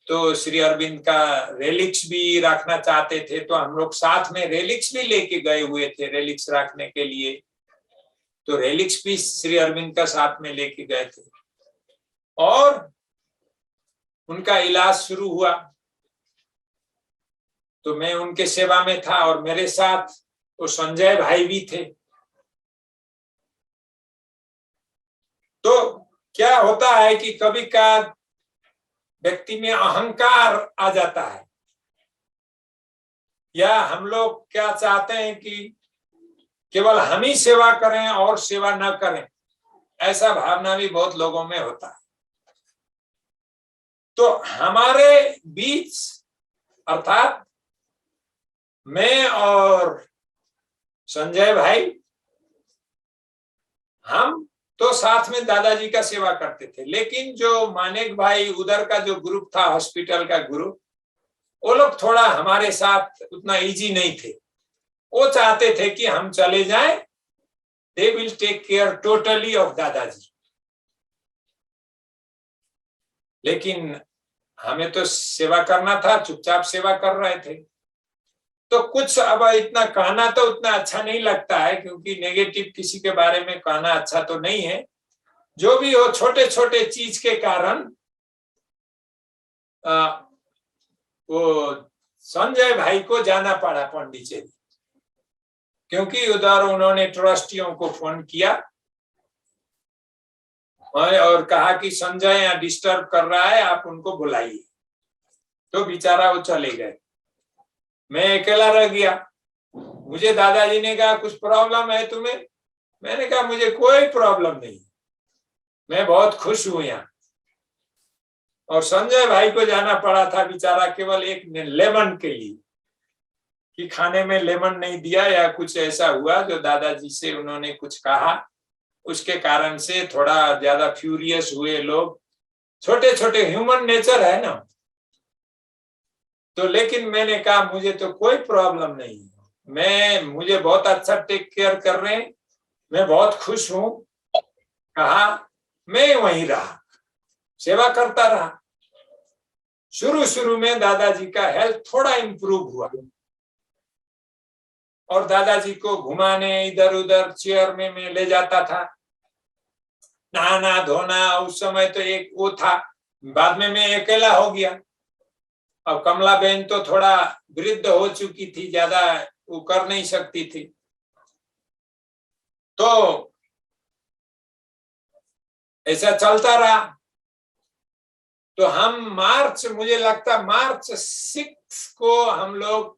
तो श्री अरविंद का रेलिक्स भी रखना चाहते थे, तो हम लोग साथ में रेलिक्स भी लेके गए हुए थे रेलिक्स रखने के लिए। तो रेलिक्स भी श्री अरविंद का साथ में लेके गए थे और उनका इलाज शुरू हुआ। तो मैं उनके सेवा में था और मेरे साथ वो संजय भाई भी थे। तो क्या होता है कि कभी का व्यक्ति में अहंकार आ जाता है, या हम लोग क्या चाहते हैं कि केवल हम ही सेवा करें और सेवा न करें, ऐसा भावना भी बहुत लोगों में होता है। तो हमारे बीच अर्थात मैं और संजय भाई, हम तो साथ में दादाजी का सेवा करते थे, लेकिन जो मानेक भाई उधर का जो ग्रुप था, हॉस्पिटल का ग्रुप, वो लोग थोड़ा हमारे साथ उतना इजी नहीं थे। वो चाहते थे कि हम चले जाएं, they will take care totally of दादाजी। लेकिन हमें तो सेवा करना था, चुपचाप सेवा कर रहे थे। तो कुछ अब इतना कहना तो उतना अच्छा नहीं लगता है, क्योंकि नेगेटिव किसी के बारे में कहना अच्छा तो नहीं है। जो भी हो, छोटे छोटे चीज के कारण वो संजय भाई को जाना पड़ा पांडिचेरी, क्योंकि उधर उन्होंने ट्रस्टियों को फोन किया और कहा कि संजय यहाँ डिस्टर्ब कर रहा है, आप उनको बुलाइए। तो बेचारा वो चले गए, मैं अकेला रह गया। मुझे दादाजी ने कहा कुछ प्रॉब्लम है तुम्हें? मैंने कहा मुझे कोई प्रॉब्लम नहीं, मैं बहुत खुश हूं यहाँ। और संजय भाई को जाना पड़ा था बेचारा केवल एक लेमन के लिए, कि खाने में लेमन नहीं दिया या कुछ ऐसा हुआ जो दादाजी से उन्होंने कुछ कहा, उसके कारण से थोड़ा ज्यादा फ्यूरियस हुए लोग। छोटे छोटे ह्यूमन नेचर है ना। तो लेकिन मैंने कहा मुझे तो कोई प्रॉब्लम नहीं, मुझे बहुत अच्छा टेक केयर कर रहे हैं, मैं बहुत खुश हूं। कहा मैं वहीं रहा, सेवा करता रहा। शुरू में दादाजी का हेल्थ थोड़ा इम्प्रूव हुआ और दादाजी को घुमाने इधर उधर चेयर में मैं ले जाता था, नहाना धोना। उस समय तो एक वो था, बाद में मैं अकेला हो गया। अब कमला बहन तो थोड़ा वृद्ध हो चुकी थी, ज्यादा वो कर नहीं सकती थी। तो ऐसा चलता रहा। तो हम मुझे लगता मार्च 6 को हम लोग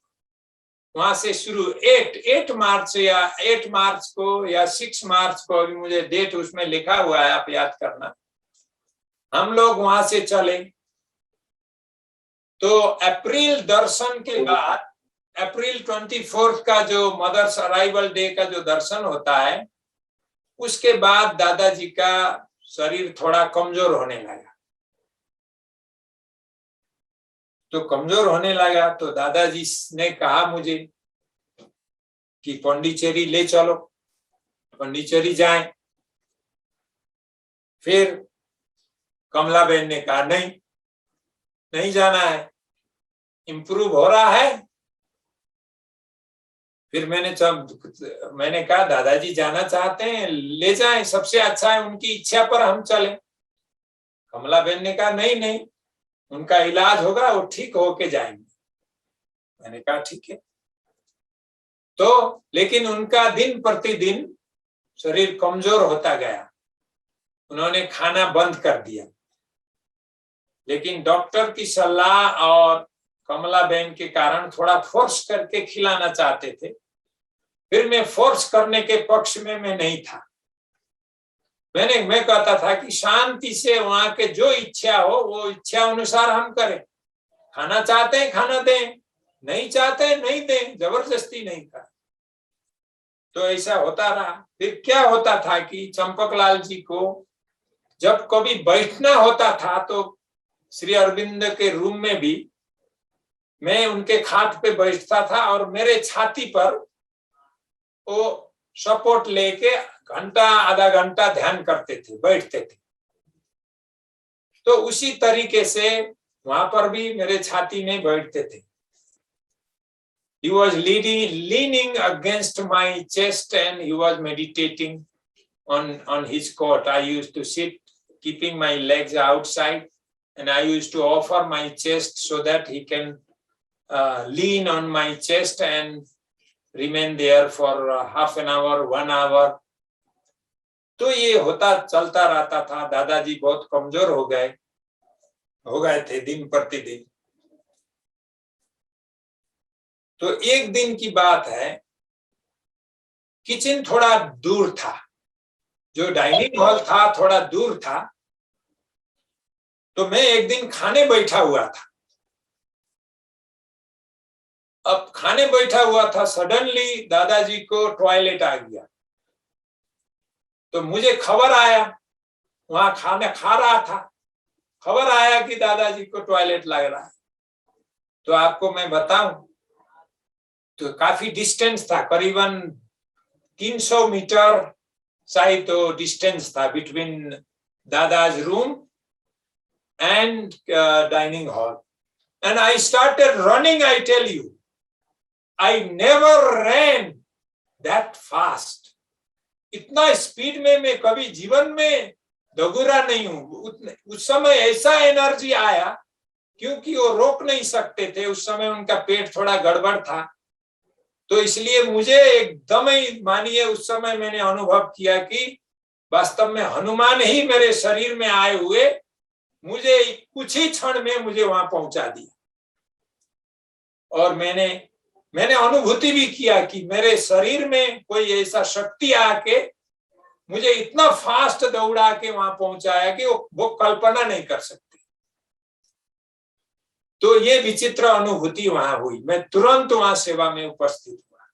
वहां से शुरू, 8 मार्च को या 6 मार्च को, अभी मुझे डेट उसमें लिखा हुआ है, आप याद करना। हम लोग वहां से चले। तो अप्रैल दर्शन के बाद, अप्रैल 24 का जो मदर्स अराइवल डे का जो दर्शन होता है, उसके बाद दादाजी का शरीर थोड़ा कमजोर होने लगा। तो कमजोर होने लगा तो दादाजी ने कहा मुझे कि पांडिचेरी ले चलो, पांडिचेरी जाएं। फिर कमला बहन ने कहा नहीं जाना है, इम्प्रूव हो रहा है। फिर मैंने कहा दादाजी जाना चाहते हैं, ले जाएं, सबसे अच्छा है, उनकी इच्छा पर हम चले। कमला बहन ने कहा नहीं, उनका इलाज होगा, वो ठीक होके जाएंगे। मैंने कहा ठीक है। तो लेकिन उनका दिन प्रतिदिन शरीर कमजोर होता गया, उन्होंने खाना बंद कर दिया। लेकिन डॉक्टर की सलाह और कमला बहन के कारण थोड़ा फोर्स करके खिलाना चाहते थे। फिर मैं फोर्स करने के पक्ष में मैं नहीं था। मैं कहता था कि शांति से वहां के जो इच्छा हो वो इच्छा अनुसार हम करें। खाना चाहते हैं खाना दें, नहीं चाहते नहीं दें, जबरदस्ती नहीं कर। तो ऐसा होता रहा। फिर क्या होता था कि चंपकलाल जी को जब कभी बैठना होता था तो श्री अरविंद के रूम में भी मैं उनके खाट पे बैठता था और मेरे छाती पर वो सपोर्ट लेके घंटा आधा घंटा ध्यान करते थे, बैठते थे। तो उसी तरीके से वहां पर भी मेरे छाती में बैठते थे। He was leaning against my chest and he was meditating on his cot. I used to sit keeping my legs outside and I used to offer my chest so that he can lean on my chest and remain there for half an hour, 1 hour. तो ये होता चलता रहता था। दादाजी बहुत कमजोर हो गए थे दिन प्रतिदिन। तो एक दिन की बात है, किचन थोड़ा दूर था, जो डाइनिंग हॉल था थोड़ा दूर था। तो मैं एक दिन खाने बैठा हुआ था। अब खाने बैठा हुआ था, सडनली दादाजी को टॉयलेट आ गया। तो मुझे खबर आया, वहां खाना खा रहा था, खबर आया कि दादाजी को टॉयलेट लग रहा है। तो आपको मैं बताऊं, तो काफी डिस्टेंस था, करीबन 300 मीटर शायद तो डिस्टेंस था बिटवीन दादाज room and dining hall. And I started running. I tell you, I never ran that fast. इतना स्पीड में मैं कभी जीवन में दौड़ा नहीं हूं। उस समय ऐसा एनर्जी आया, क्योंकि वो रोक नहीं सकते थे। उस समय उनका पेट थोड़ा गड़बड़ था, तो इसलिए मुझे एकदम ही मानिए उस समय मैंने अनुभव किया कि वास्तव में हनुमान ही मेरे शरीर में आए हुए मुझे कुछ ही क्षण में मुझे वहां पहुंचा दिया। और मैंने अनुभूति भी किया कि मेरे शरीर में कोई ऐसा शक्ति आके मुझे इतना फास्ट दौड़ा के वहां पहुंचाया कि वो कल्पना नहीं कर सकते। तो ये विचित्र अनुभूति वहां हुई। मैं तुरंत वहां सेवा में उपस्थित हुआ।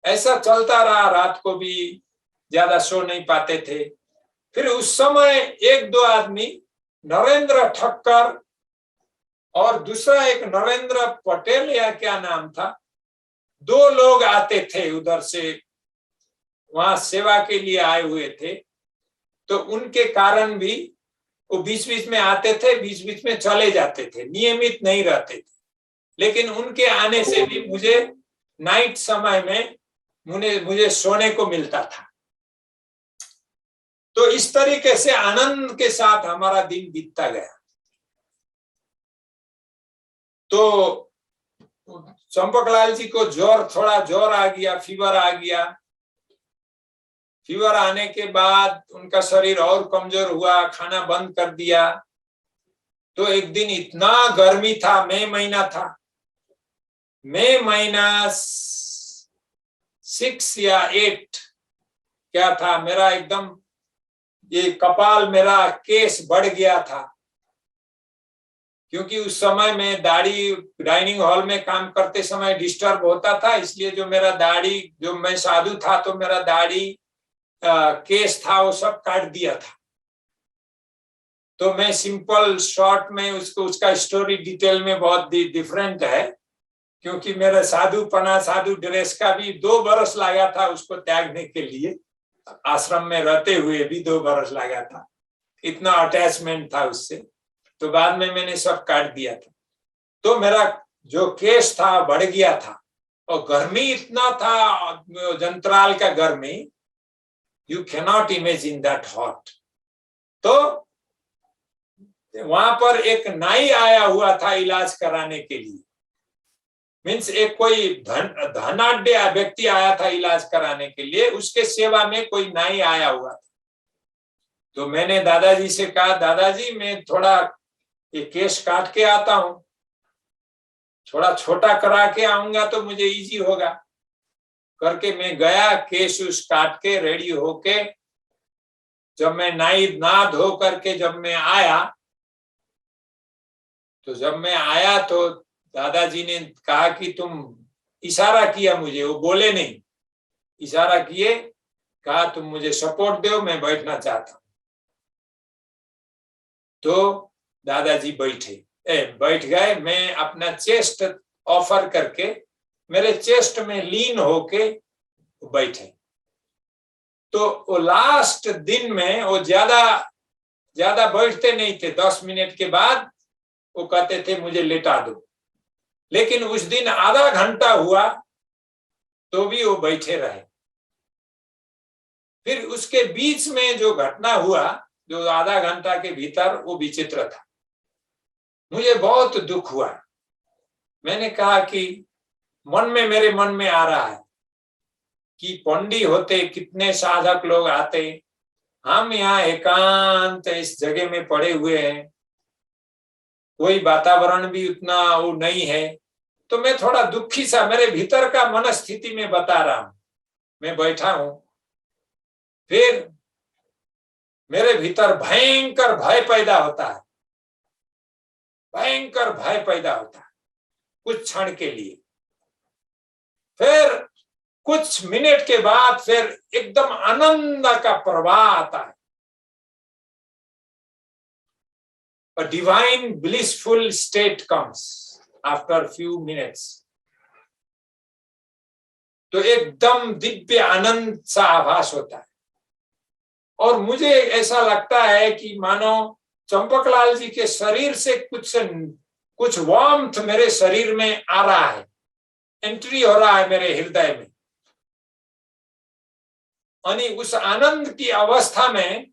ऐसा चलता रहा, रात को भी ज्यादा सो नहीं पाते थे। फिर उस समय एक दो आदमी, नरेंद्र ठक्कर और दूसरा एक नरेंद्र पटेल या क्या नाम था, दो लोग आते थे उधर से, वहां सेवा के लिए आए हुए थे। तो उनके कारण भी वो बीच बीच में आते थे, बीच बीच में चले जाते थे, नियमित नहीं रहते थे। लेकिन उनके आने से भी मुझे नाइट समय में मुझे सोने को मिलता था। तो इस तरीके से आनंद के साथ हमारा दिन बीतता गया। तो चंपकलाल जी को थोड़ा जोर आ गया, फीवर आ गया। फीवर आने के बाद उनका शरीर और कमजोर हुआ, खाना बंद कर दिया। तो एक दिन इतना गर्मी था, मई महीना था, मई महीना 6 या 8 क्या था, मेरा एकदम ये कपाल, मेरा केस बढ़ गया था। क्योंकि उस समय में दाढ़ी, डाइनिंग हॉल में काम करते समय डिस्टर्ब होता था, इसलिए जो मेरा दाढ़ी, जो मैं साधु था तो मेरा दाढ़ी केस था वो सब काट दिया था। तो मैं सिंपल शॉर्ट में उसका स्टोरी डिटेल में बहुत डिफरेंट है, क्योंकि मेरा साधु ड्रेस का भी 2 बरस लगा था उसको त्यागने के लिए। आश्रम में रहते हुए भी 2 बरस लगा था, इतना अटैचमेंट था उससे। तो बाद में मैंने सब काट दिया था। तो मेरा जो केस था बढ़ गया था, और गर्मी इतना था, जंतराल का गर्मी, you cannot imagine that hot. तो वहां पर एक नाई आया हुआ था इलाज कराने के लिए। मीन्स एक कोई धनाढ्य व्यक्ति आया था इलाज कराने के लिए, उसके सेवा में कोई नाई आया हुआ था। तो मैंने दादाजी से कहा, दादाजी मैं थोड़ा ये केस काट के आता हूं, थोड़ा छोटा करा के आऊंगा तो मुझे इजी होगा करके मैं गया। केस उस काट के रेडी होके जब मैं नहा धो करके जब मैं आया, तो दादाजी ने कहा कि तुम, इशारा किया मुझे, वो बोले नहीं, इशारा किए, कहा तुम मुझे सपोर्ट दो, मैं बैठना चाहता हूं। तो दादाजी बैठ गए। मैं अपना चेस्ट ऑफर करके, मेरे चेस्ट में लीन होके बैठे। तो वो लास्ट दिन में वो ज्यादा बैठते नहीं थे, 10 मिनट के बाद वो कहते थे मुझे लेटा दो। लेकिन उस दिन आधा घंटा हुआ तो भी वो बैठे रहे। फिर उसके बीच में जो घटना हुआ, जो आधा घंटा के भीतर, वो विचित्र था। मुझे बहुत दुख हुआ। मैंने कहा कि मेरे मन में आ रहा है कि पंडी होते कितने साधक लोग आते, हम यहाँ एकांत इस जगह में पड़े हुए हैं, कोई वातावरण भी उतना वो नहीं है। तो मैं थोड़ा दुखी सा, मेरे भीतर का मनस्थिति में बता रहा हूं। मैं बैठा हूं, फिर मेरे भीतर भयंकर भय पैदा होता है, भयंकर भय पैदा होता है कुछ क्षण के लिए। फिर कुछ मिनट के बाद फिर एकदम आनंद का प्रवाह आता है। A divine blissful state comes after few minutes. तो एकदम दिव्य आनंद सा आभास होता है। और मुझे ऐसा लगता है कि मानो चंपकलाल जी के शरीर से कुछ वार्मथ मेरे शरीर में आ रहा है, एंट्री हो रहा है मेरे हृदय में। यानी उस आनंद की अवस्था में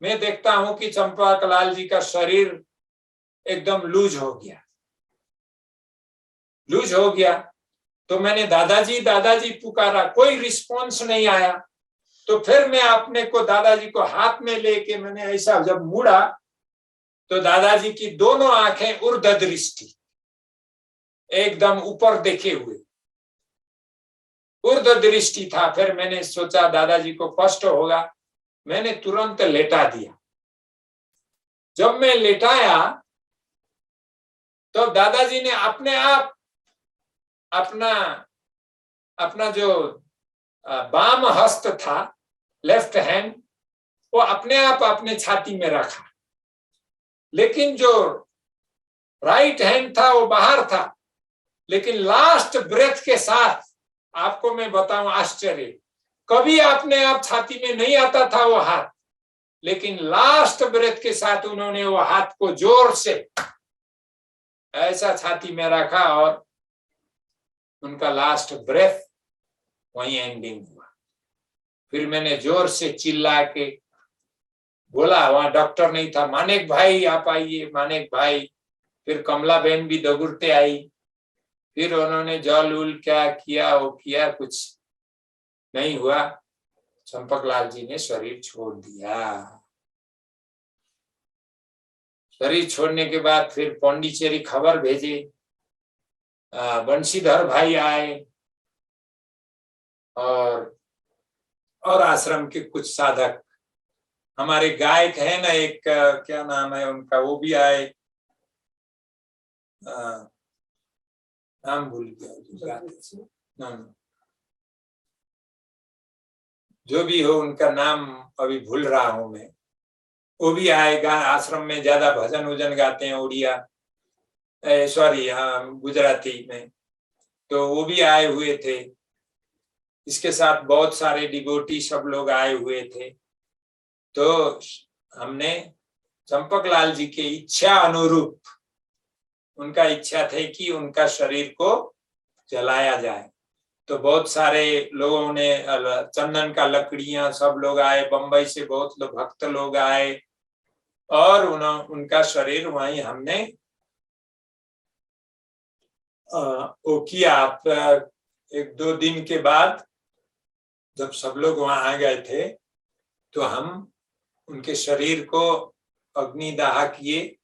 मैं देखता हूं कि चंपकलाल जी का शरीर एकदम लूज हो गया। तो मैंने दादाजी पुकारा, कोई रिस्पॉन्स नहीं आया। तो फिर मैं अपने को, दादाजी को हाथ में लेके मैंने ऐसा जब मुड़ा तो दादाजी की दोनों आंखें ऊर्ध्व दृष्टि, एकदम ऊपर देखे हुए ऊर्ध्व दृष्टि था। फिर मैंने सोचा दादाजी को कष्ट होगा, मैंने तुरंत लेटा दिया। जब मैं लेटाया तो दादाजी ने अपने आप अपना जो बाम हस्त था, लेफ्ट हैंड, वो अपने आप अपने छाती में रखा। लेकिन जो राइट हैंड था वो बाहर था। लेकिन लास्ट ब्रेथ के साथ, आपको मैं बताऊं आश्चर्य, कभी अपने आप छाती में नहीं आता था वो हाथ, लेकिन लास्ट ब्रेथ के साथ उन्होंने वो हाथ को जोर से ऐसा छाती में रखा और उनका लास्ट ब्रेथ वहीं एंडिंग हुआ। फिर मैंने जोर से चिल्ला के बोला, वहां डॉक्टर नहीं था, मानेक भाई आप आइए, मानेक भाई। फिर कमला बहन भी दगुरते आई। फिर उन्होंने जल उल क्या किया, वो किया, कुछ नहीं हुआ। चंपकलाल जी ने शरीर छोड़ दिया। शरीर छोड़ने के बाद फिर पौंडीचेरी खबर भेजे, बंशीधर भाई आए और आश्रम के कुछ साधक, हमारे गायक है ना एक, क्या नाम है उनका, वो भी आए, नाम भूल गया, जो भी हो उनका नाम अभी भूल रहा हूं मैं, वो भी आएगा। आश्रम में ज्यादा भजन वजन गाते हैं उड़िया, सॉरी गुजराती में, तो वो भी आए हुए थे। इसके साथ बहुत सारे डिवोटी सब लोग आए हुए थे। तो हमने चंपकलाल जी की इच्छा अनुरूप, उनका इच्छा थे कि उनका शरीर को जलाया जाए, तो बहुत सारे लोगों ने चंदन का लकड़ियां, सब लोग आए, बंबई से बहुत लोग भक्त लोग आए और उनका शरीर वहीं हमने वो किया। 1-2 दिन के बाद जब सब लोग वहां आ गए थे तो हम उनके शरीर को अग्निदाह किए।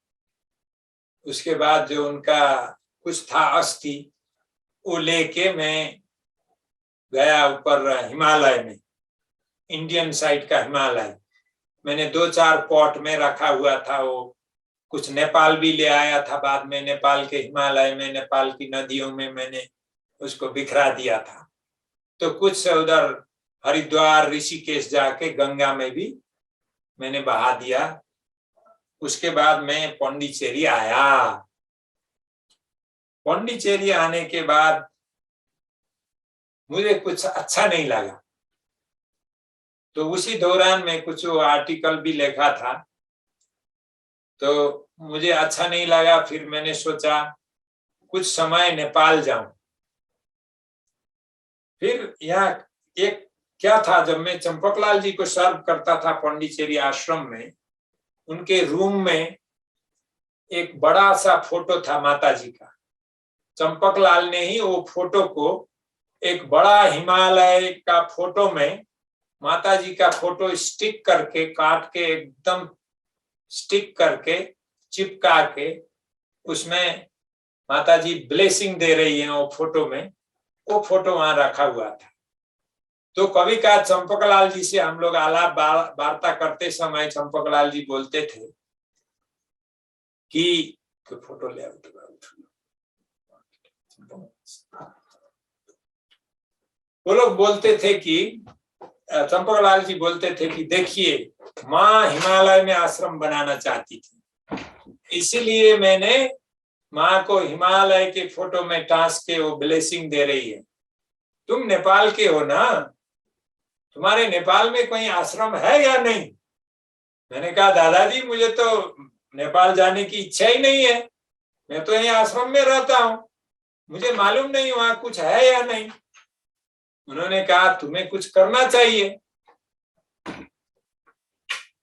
उसके बाद जो उनका कुछ था अस्थि, वो लेके मैं गया ऊपर हिमालय में, इंडियन साइड का हिमालय। मैंने 2-4 पॉट में रखा हुआ था, वो कुछ नेपाल भी ले आया था बाद में, नेपाल के हिमालय में, नेपाल की नदियों में मैंने उसको बिखरा दिया था। तो कुछ उधर हरिद्वार ऋषिकेश जाके गंगा में भी मैंने बहा दिया। उसके बाद मैं पौंडीचेरी आया। पौंडीचेरी आने के बाद मुझे कुछ अच्छा नहीं लगा। तो उसी दौरान मैं कुछ आर्टिकल भी लिखा था, तो मुझे अच्छा नहीं लगा। फिर मैंने सोचा कुछ समय नेपाल जाऊं। फिर यहाँ एक क्या था, जब मैं चंपकलाल जी को सर्व करता था पांडिचेरी आश्रम में, उनके रूम में एक बड़ा सा फोटो था माता जी का। चंपकलाल ने ही वो फोटो को एक बड़ा हिमालय का फोटो में माता जी का फोटो स्टिक करके, काट के एकदम स्टिक करके चिपका के, उसमें माता जी ब्लेसिंग दे रही है वो फोटो में, वो फोटो वहां रखा हुआ था। तो कभी कभार चंपकलाल जी से हम लोग आलाप वार्ता करते समय चंपकलाल जी बोलते थे कि फोटो ले वो लोग बोलते थे कि चंपकलाल जी बोलते थे कि देखिए, माँ हिमालय में आश्रम बनाना चाहती थी, इसीलिए मैंने माँ को हिमालय के फोटो में टांस के वो ब्लेसिंग दे रही है। तुम नेपाल के हो ना, तुम्हारे नेपाल में कोई आश्रम है या नहीं? मैंने कहा दादाजी, मुझे तो नेपाल जाने की इच्छा ही नहीं है, मैं तो यहीं आश्रम में रहता हूँ, मुझे मालूम नहीं वहां कुछ है या नहीं। उन्होंने कहा तुम्हें कुछ करना चाहिए।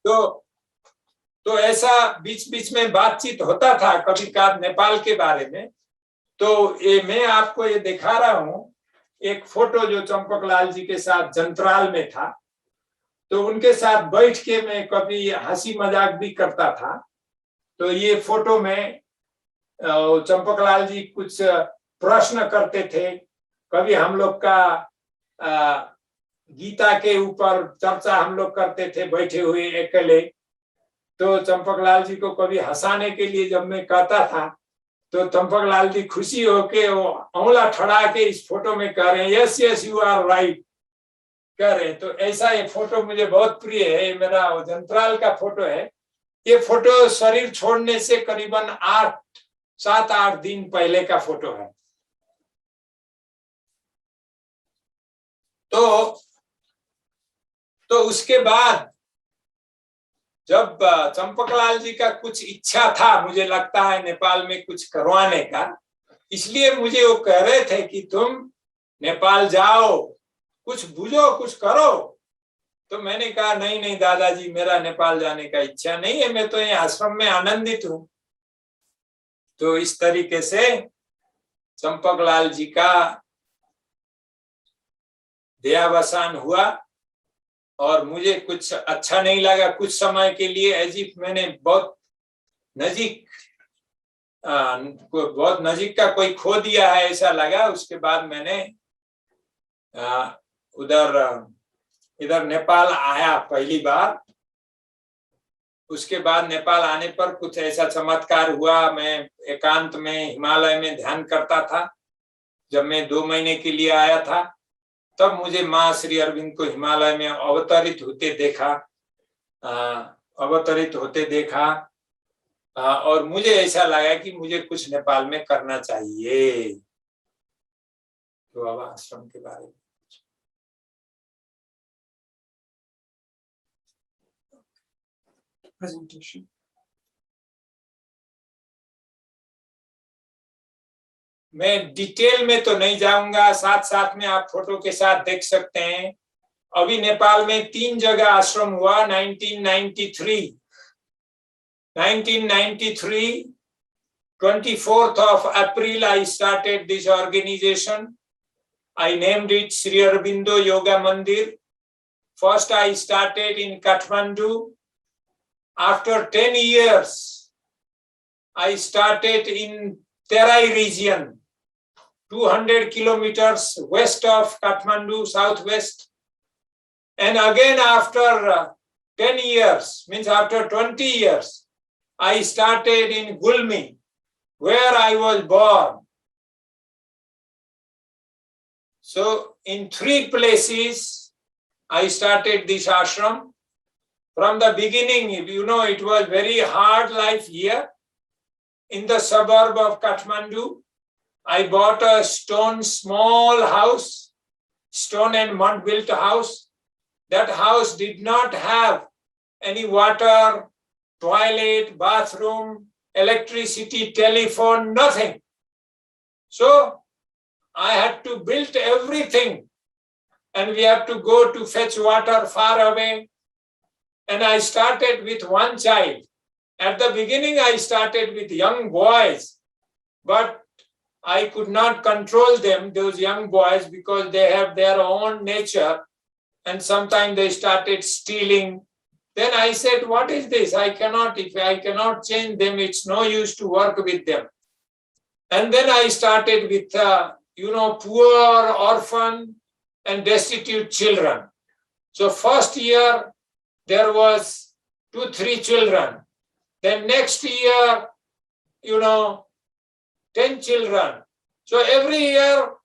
तो ऐसा बीच बीच में बातचीत होता था कभी कभार नेपाल के बारे में। तो ये मैं आपको ये दिखा रहा हूँ एक फोटो जो चंपकलाल जी के साथ जंत्राल में था। तो उनके साथ बैठ के मैं कभी हंसी मजाक भी करता था। तो ये फोटो में चंपकलाल जी कुछ प्रश्न करते थे, कभी हम लोग का गीता के ऊपर चर्चा हम लोग करते थे बैठे हुए अकेले। तो चंपकलाल जी को कभी हंसाने के लिए जब मैं कहता था, तो चंपकलाल जी खुशी होके वो अंगुला ठड़ा के इस फोटो में कह रहे हैं yes yes you are right कह रहे हैं। तो ऐसा ये फोटो मुझे बहुत प्रिय है, ये मेरा जंत्राल का फोटो है। ये फोटो शरीर छोड़ने से करीबन 7-8 दिन पहले का फोटो है। तो उसके बाद जब चंपकलाल जी का कुछ इच्छा था, मुझे लगता है नेपाल में कुछ करवाने का, इसलिए मुझे वो कह रहे थे कि तुम नेपाल जाओ, कुछ बुझो, कुछ करो। तो मैंने कहा नहीं नहीं दादाजी, मेरा नेपाल जाने का इच्छा नहीं है, मैं तो यहाँ आश्रम में आनंदित हूँ। तो इस तरीके से चंपकलाल जी का देहावसान हुआ और मुझे कुछ अच्छा नहीं लगा कुछ समय के लिए, एज इफ मैंने बहुत नजीक का कोई खो दिया है ऐसा लगा। उसके बाद मैंने इधर नेपाल आया पहली बार। उसके बाद नेपाल आने पर कुछ ऐसा चमत्कार हुआ, मैं एकांत में हिमालय में ध्यान करता था। जब मैं 2 महीने के लिए आया था, तब मुझे माँ श्री अरविंद को हिमालय में अवतरित होते देखा और मुझे ऐसा लगा कि मुझे कुछ नेपाल में करना चाहिए। तो अब आश्रम के बारे में प्रेजेंटेशन मैं डिटेल में तो नहीं जाऊंगा, साथ साथ में आप फोटो के साथ देख सकते हैं। अभी नेपाल में 3 जगह आश्रम हुआ। 1993 24th of April I started this organization. I named it Sri Aurobindo Yoga Mandir. First I started in Kathmandu. After 10 years I started in Terai region, 200 kilometers west of Kathmandu, southwest. And again after 10 years, means after 20 years, I started in Gulmi, where I was born. So in 3 places, I started this ashram. From the beginning, you know, it was very hard life here. In the suburb of Kathmandu, I bought a stone small house stone and mud built house. That house did not have any water, toilet, bathroom, electricity, telephone, nothing. So I had to build everything, and we have to go to fetch water far away. And I started with one child. At the beginning, I started with young boys, but I could not control them, those young boys, because they have their own nature. And sometimes they started stealing. Then I said, what is this? If I cannot change them, it's no use to work with them. And then I started with, poor, orphan, and destitute children. So first year, there was 2-3 children. Then next year, 10 children. So every year,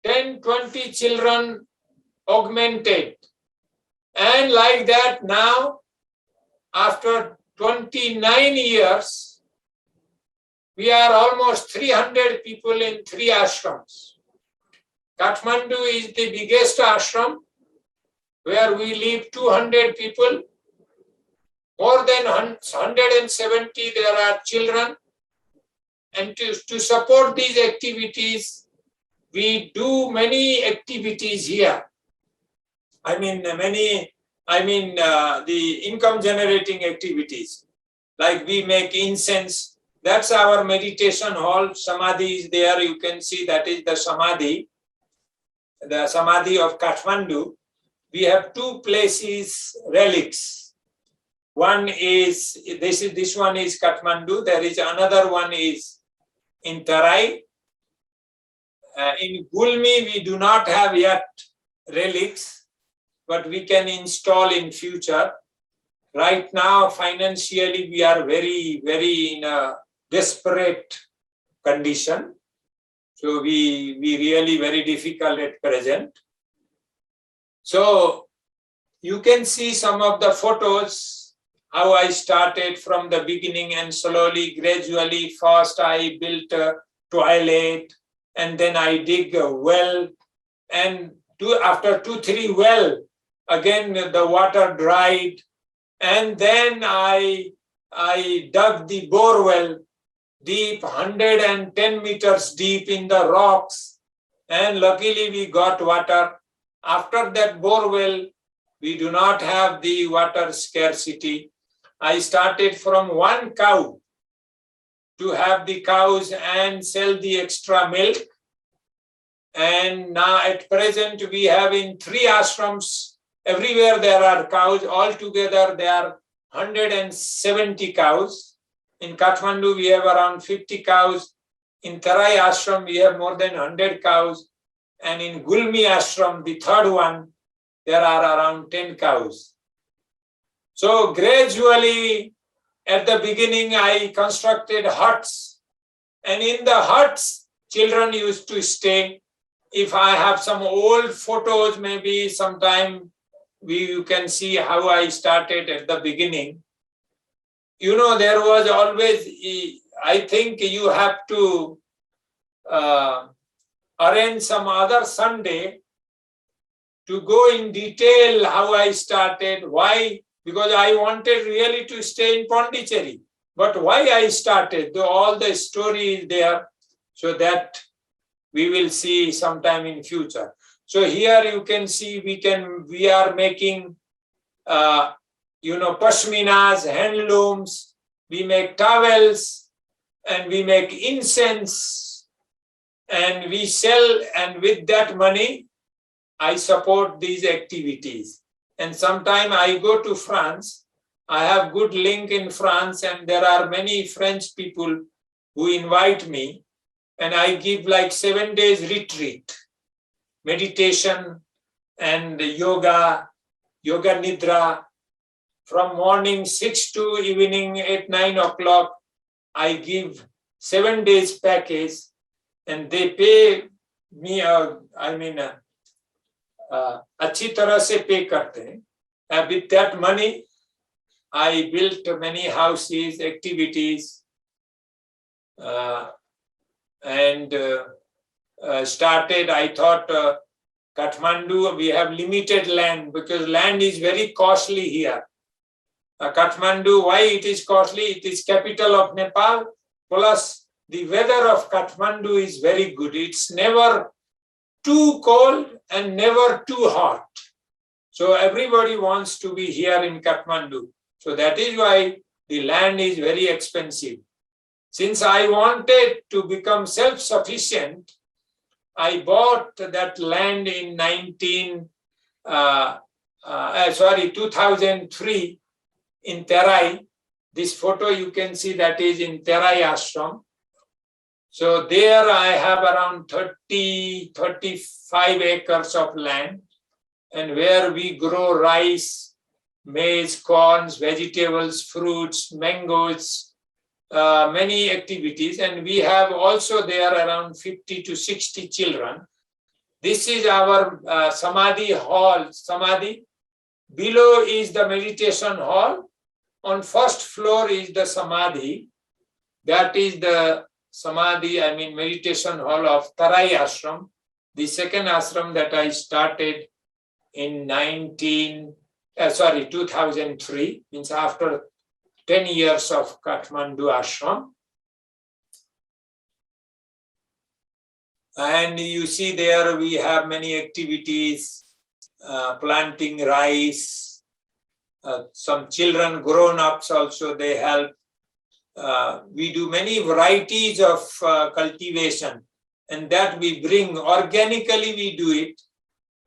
10-20 children augmented. And like that now, after 29 years, we are almost 300 people in 3 ashrams. Kathmandu is the biggest ashram, where we live 200 people. More than 170 there are children. And to support these activities, we do many activities here. The income generating activities. Like we make incense. That's our meditation hall. Samadhi is there. You can see that is the Samadhi of Kathmandu. We have 2 places, relics. One is, this one is Kathmandu. There is another one is in Tarai. In Gulmi, we do not have yet relics, but we can install in future. Right now, financially, we are very, very in a desperate condition. So we really very difficult at present. So you can see some of the photos, how I started from the beginning, and slowly, gradually, first I built a toilet, and then I dig a well, and after 2-3 well, again the water dried, and then I dug the bore well deep, 110 meters deep in the rocks, and luckily we got water. After that bore well, we do not have the water scarcity. I started from 1 cow to have the cows and sell the extra milk. And now at present we have in 3 ashrams, everywhere there are cows. Altogether there are 170 cows. In Kathmandu we have around 50 cows. In Tarai ashram we have more than 100 cows. And in Gulmi ashram, the 3rd one, there are around 10 cows. So gradually, at the beginning, I constructed huts. And in the huts, children used to stay. If I have some old photos, maybe sometime you can see how I started at the beginning. There was always, I think you have to arrange some other Sunday to go in detail how I started, why, because I wanted really to stay in Pondicherry. But why I started, all the story is there, so that we will see sometime in future. So here you can see we are making pashminas, handlooms, we make towels, and we make incense, and we sell, and with that money, I support these activities. And sometime I go to France, I have good link in France, and there are many French people who invite me, and I give like 7 days retreat, meditation and yoga nidra. From morning 6 to evening 8-9 o'clock, I give 7 days package, and they pay me, अच्छी तरह से pay करते हैं. And with that money, I built many houses, activities, and started. I thought Kathmandu, we have limited land because land is very costly here. Kathmandu, why it is costly? It is capital of Nepal, plus the weather of Kathmandu is very good. It's never too cold and never too hot. So everybody wants to be here in Kathmandu. So that is why the land is very expensive. Since I wanted to become self-sufficient, I bought that land in 2003 in Terai. This photo you can see that is in Terai Ashram. So there I have around 35 acres of land, and where we grow rice, maize, corns, vegetables, fruits, mangoes, many activities. And we have also there around 50 to 60 children. This is our Samadhi hall. Samadhi. Below is the meditation hall. On first floor is the Samadhi. That is the Samadhi, meditation hall of Tarai Ashram, the second ashram that I started in 2003, means after 10 years of Kathmandu ashram. And you see there we have many activities, planting rice, some children, grown-ups also, they help. We do many varieties of cultivation, and that we bring organically, we do it,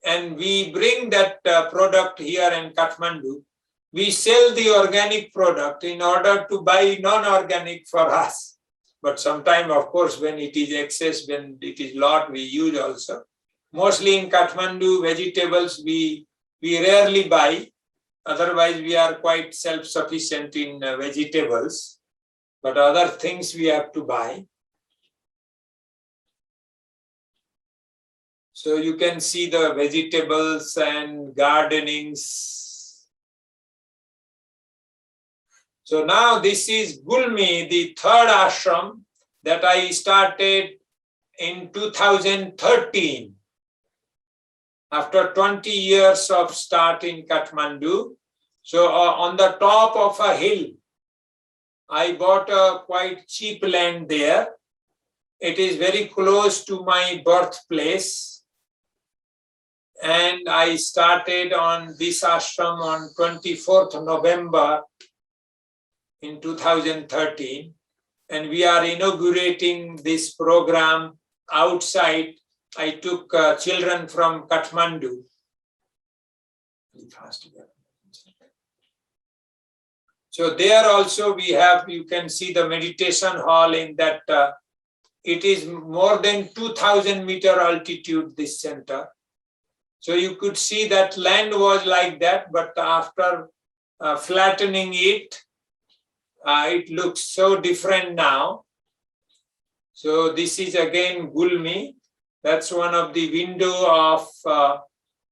and we bring that product here in Kathmandu. We sell the organic product in order to buy non-organic for us. But sometimes, of course, when it is excess, when it is lot, we use also. Mostly in Kathmandu, vegetables we rarely buy. Otherwise, we are quite self-sufficient in vegetables. But other things we have to buy. So you can see the vegetables and gardenings. So now this is Gulmi, the third ashram that I started in 2013. After 20 years of start in Kathmandu. So on the top of a hill, I bought a quite cheap land there. It is very close to my birthplace. And I started on this ashram on 24th November in 2013. And we are inaugurating this program outside. I took children from Kathmandu. So there also we have, you can see the meditation hall in that, it is more than 2000 meter altitude, this center. So you could see that land was like that, but after flattening it, it looks so different now. So this is again Gulmi. That's one of the window of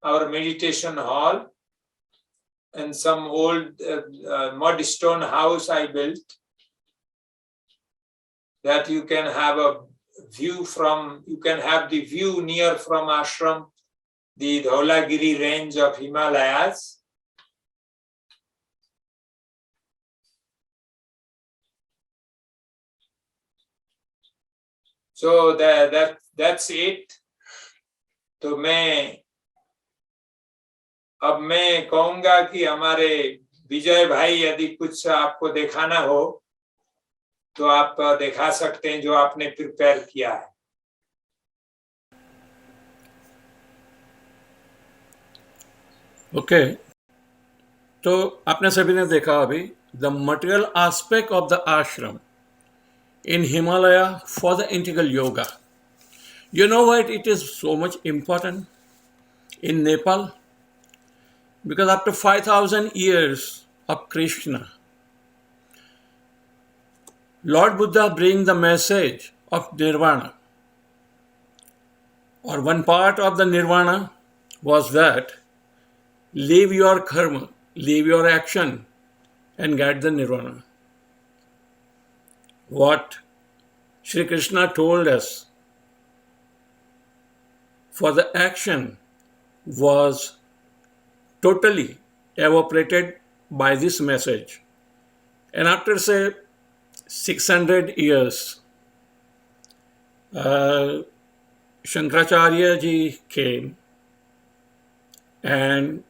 our meditation hall. And some old mud stone house I built that you can have a view from, you can have the view near from ashram, the Dhaulagiri range of Himalayas. So that's it. तो अब मैं कहूंगा कि हमारे विजय भाई यदि कुछ आपको दिखाना हो तो आप दिखा सकते हैं जो आपने प्रिपेयर किया है. ओके, तो आपने सभी ने देखा अभी the material aspect of the आश्रम in Himalaya for the integral yoga. You know why it is so much important in Nepal? Because after 5,000 years of Krishna, Lord Buddha brings the message of Nirvana. Or one part of the Nirvana was that leave your karma, leave your action and get the Nirvana. What Shri Krishna told us, for the action was totally evaporated by this message. And after, say, 600 years, Shankaracharya ji came and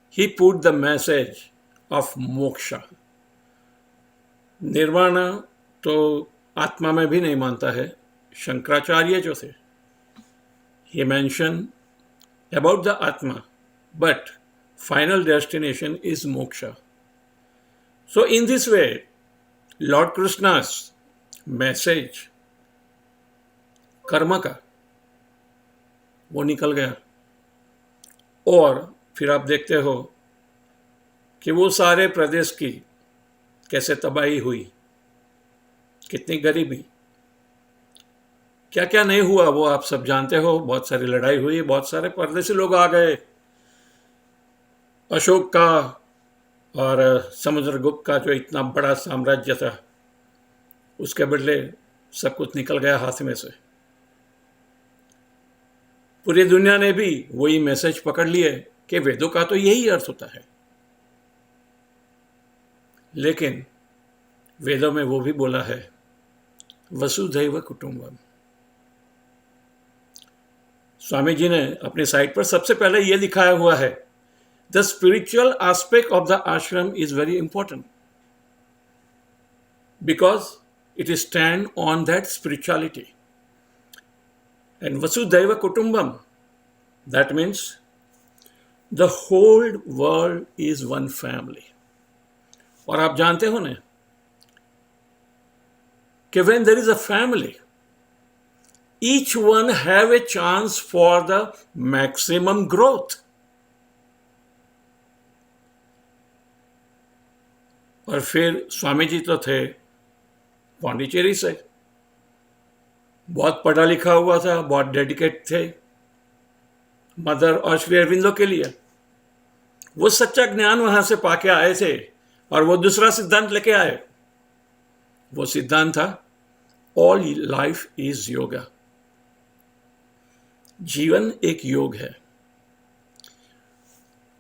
he put the message of moksha. Nirvana तो आत्मा में भी नहीं मानता है. शंकराचार्य जो थे, he mentioned about the atma, but final destination is moksha. So in this way, Lord Krishna's message कर्म का वो निकल गया. और फिर आप देखते हो कि वो सारे प्रदेश की कैसे तबाही हुई, कितनी गरीबी, क्या क्या नहीं हुआ वो आप सब जानते हो. बहुत सारी लड़ाई हुई, बहुत सारे परदेसी लोग आ गए. अशोक का और समुद्रगुप्त का जो इतना बड़ा साम्राज्य था, उसके बदले सब कुछ निकल गया हाथ में से. पूरी दुनिया ने भी वही मैसेज पकड़ लिए कि वेदों का तो यही अर्थ होता है. लेकिन वेदों में वो भी बोला है वसुधैव कुटुंबम. स्वामी जी ने अपनी साइट पर सबसे पहले ये दिखाया हुआ है, the spiritual aspect of the ashram is very important because it is stand on that spirituality. And Vasudhaiva Kutumbam, that means the whole world is one family. और आप जानते हो ना कि when there is a family, each one have a chance for the maximum growth. और फिर स्वामी जी तो थे पांडिचेरी से, बहुत पढ़ा लिखा हुआ था, बहुत डेडिकेट थे मदर और श्री अरविंदो के लिए. वो सच्चा ज्ञान वहां से पाके आए थे और वो दूसरा सिद्धांत लेके आए. वो सिद्धांत था ऑल लाइफ इज योगा. जीवन एक योग है.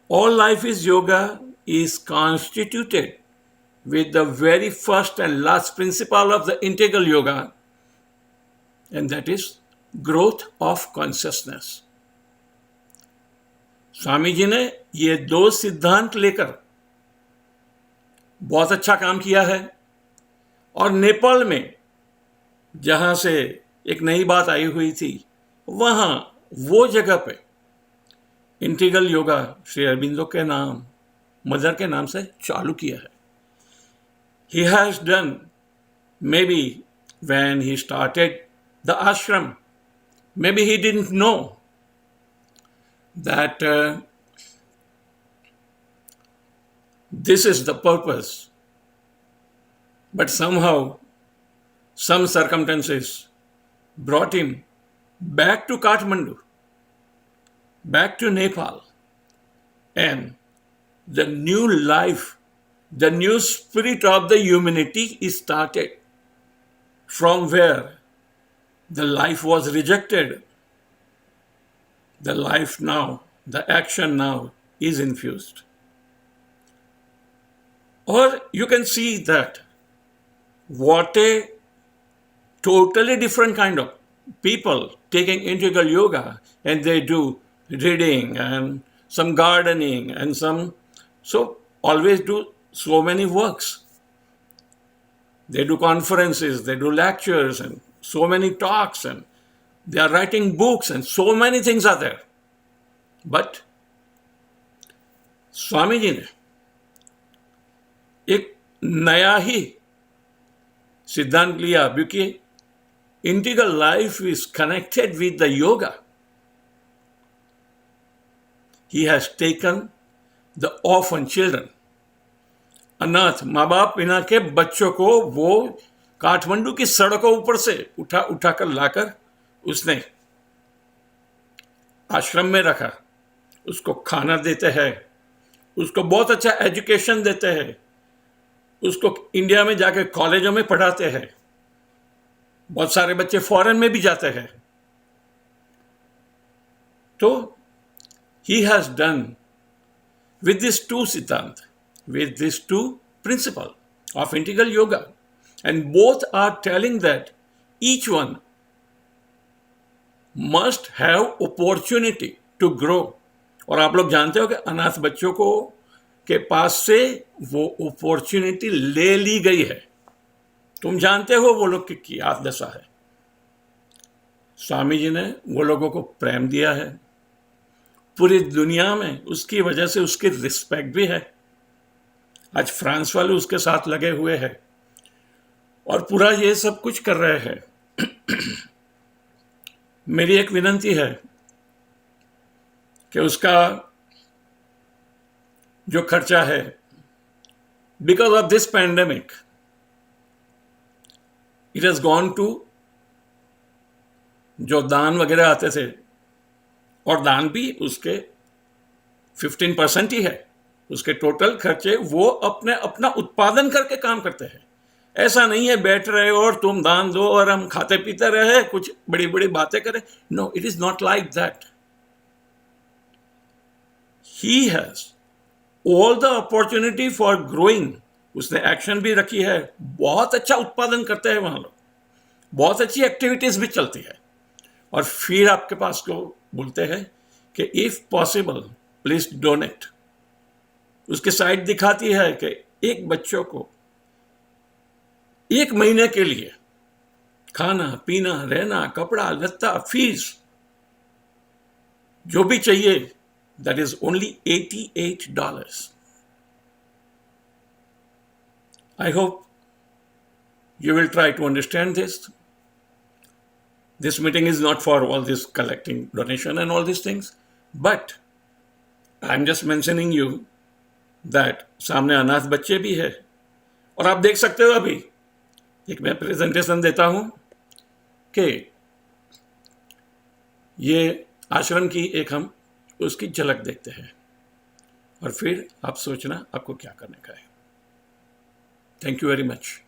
All life is yoga is constituted with the very first and last principle of the integral yoga, and that is growth of consciousness. Swami ji ने ये दो सिद्धांत लेकर बहुत अच्छा काम किया है. और नेपाल में जहां से एक नई बात आई हुई थी, वहां वो जगह पे इंटीग्रल योगा श्री अरबिंदो के नाम, मदर के नाम से चालू किया है. He has done, maybe when he started the ashram, maybe he didn't know that this is the purpose, but somehow some circumstances brought him back to Kathmandu, back to Nepal, and the new life, the new spirit of the humanity is started from where the life was rejected. The life now, the action now is infused. Or you can see that what a totally different kind of people taking integral yoga, and they do reading and some gardening and some, so always do so many works. They do conferences, they do lectures and so many talks, and they are writing books and so many things are there. But Swami ji ने एक नया ही सिद्धांत लिया, क्योंकि integral life is connected with the yoga. He has taken the orphan children, अनाथ माँ बाप बिना के बच्चों को वो काठमांडू की सड़कों ऊपर से उठा कर लाकर उसने आश्रम में रखा. उसको खाना देते हैं, उसको बहुत अच्छा एजुकेशन देते हैं, उसको इंडिया में जाकर कॉलेजों में पढ़ाते हैं. बहुत सारे बच्चे फॉरेन में भी जाते हैं. तो he has done with these two siddhant, with these two principles of integral yoga, and both are telling that each one must have opportunity to grow. और आप लोग जानते हो कि अनाथ बच्चों को के पास से वो अपॉर्चुनिटी ले ली गई है। तुम जानते हो वो लोग की क्या दशा है। स्वामी जी ने वो लोगों को प्रेम दिया है, पूरी दुनिया में उसकी वजह से उसकी रिस्पेक्ट भी है। आज फ्रांस वाले उसके साथ लगे हुए हैं और पूरा ये सब कुछ कर रहे हैं। मेरी एक विनंती है कि उसका जो खर्चा है, because of this pandemic it has gone to, जो दान वगैरह आते थे, और दान भी उसके 15% ही है, उसके टोटल खर्चे वो अपना उत्पादन करके काम करते हैं। ऐसा नहीं है बैठ रहे और तुम दान दो और हम खाते पीते रहे, कुछ बड़ी बड़ी बातें करें। No, it is not like that. He has all the opportunity for growing. उसने एक्शन भी रखी है, बहुत अच्छा उत्पादन करते हैं वहां लोग, बहुत अच्छी एक्टिविटीज भी चलती है। और फिर आपके पास को बोलते हैं कि इफ पॉसिबल प्लीज डोनेट। उसके साइड दिखाती है कि एक बच्चों को 1 महीने के लिए खाना पीना रहना कपड़ा लत्ता फीस जो भी चाहिए, that is only $88। I hope you will try to understand this. This meeting is not for all this collecting donation and all these things, but I'm just mentioning you that सामने अनाथ बच्चे भी है। और आप देख सकते हो अभी एक मैं प्रेजेंटेशन देता हूं कि ये आश्रम की एक हम उसकी झलक देखते हैं और फिर आप सोचना आपको क्या करने का है। Thank you very much.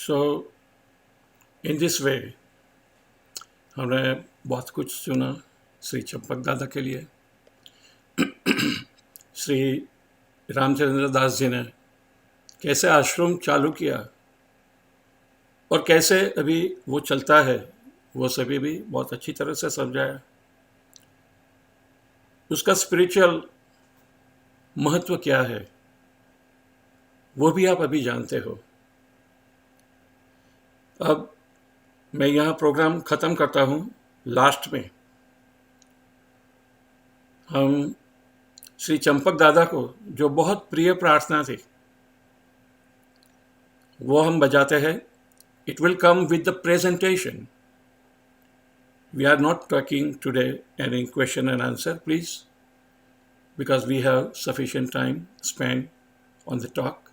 So in this way हमने बहुत कुछ सुना श्री चंपक दादा के लिए। श्री रामचंद्र दास जी ने कैसे आश्रम चालू किया और कैसे अभी वो चलता है, वो सभी भी बहुत अच्छी तरह से समझाया। उसका स्पिरिचुअल महत्व क्या है वो भी आप अभी जानते हो। अब मैं यहाँ प्रोग्राम ख़त्म करता हूँ। लास्ट में हम श्री चंपक दादा को जो बहुत प्रिय प्रार्थना थी वो हम बजाते हैं। It will come with the presentation. We are not talking today any question and answer, please, because we have sufficient time spent on the talk.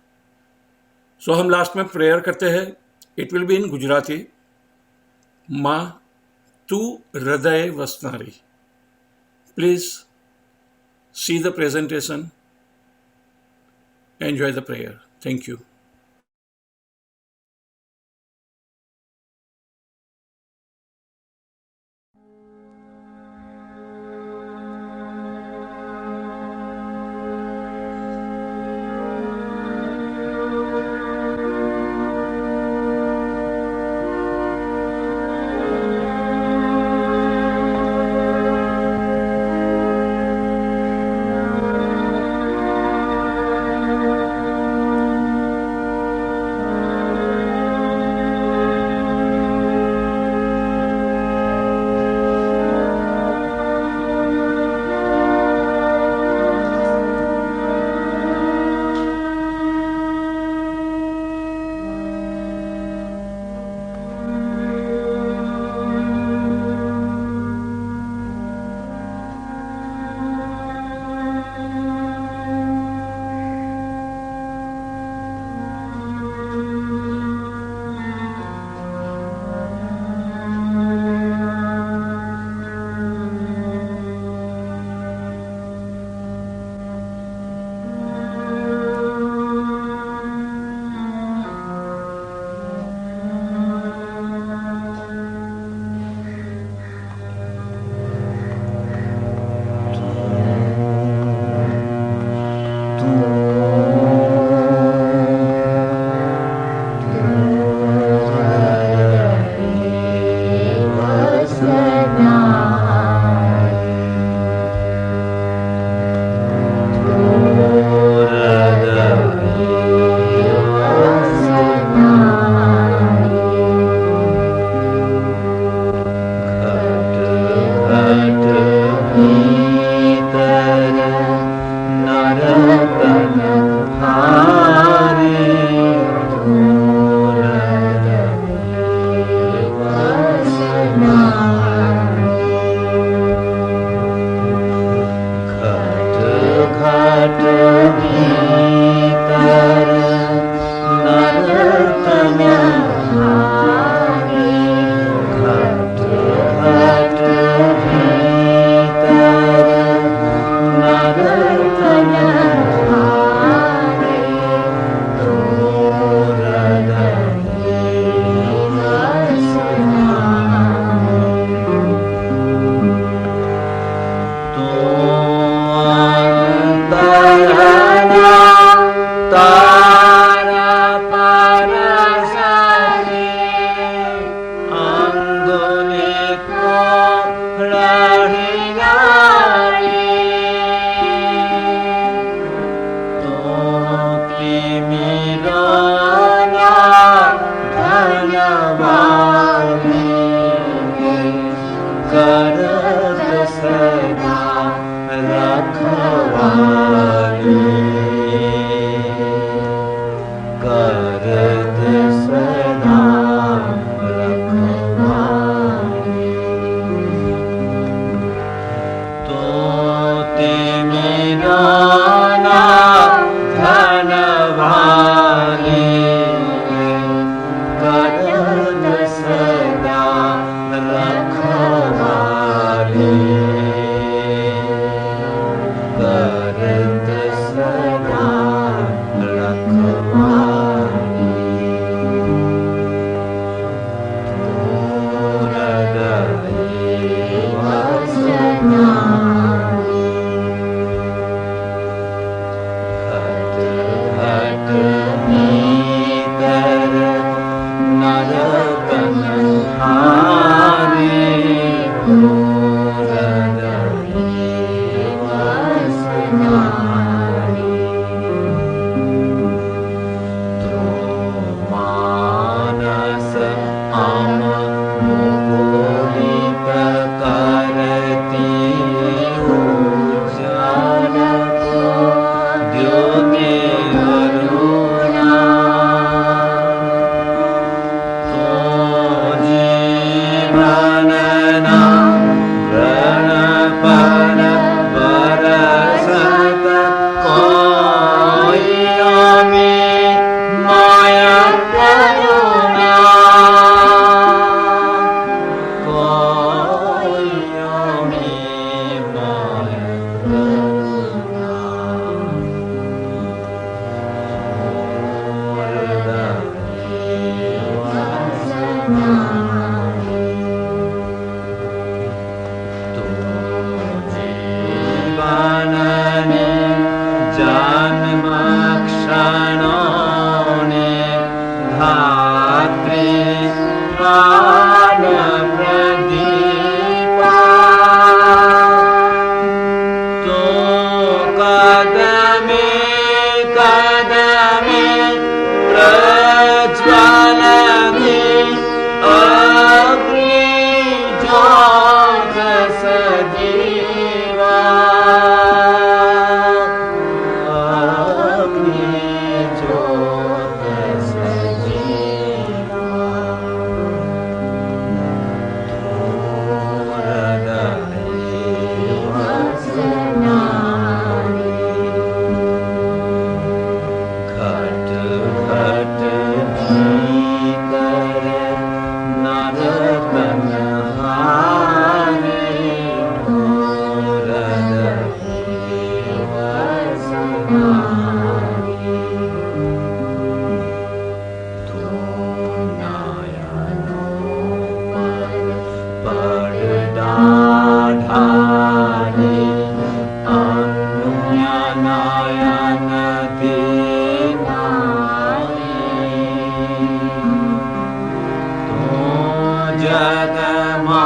So हम लास्ट में प्रेयर करते हैं। It will be in Gujarati. माँ तू हृदय वसनारी। Please see the presentation. Enjoy the prayer. Thank you. कदमे प्रज्वलति अग्नि ज्योत सजीवा अग्नि ज्योत सजीवा घट घट भीतर नरतन हारे ढाढे अन्यनयन दीनानि जगमा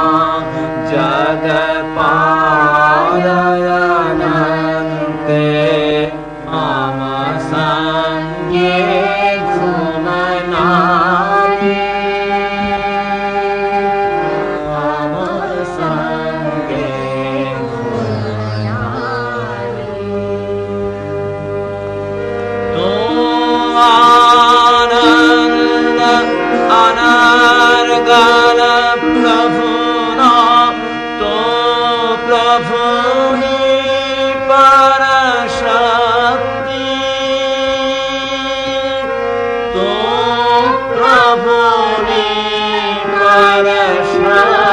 जगपालयनन्ते मम संगे झुमनानि मम संगे आनंद अनर्गल प्रभुना तो प्रभुनि परशक्ति तो प्रभुनि परशक्ति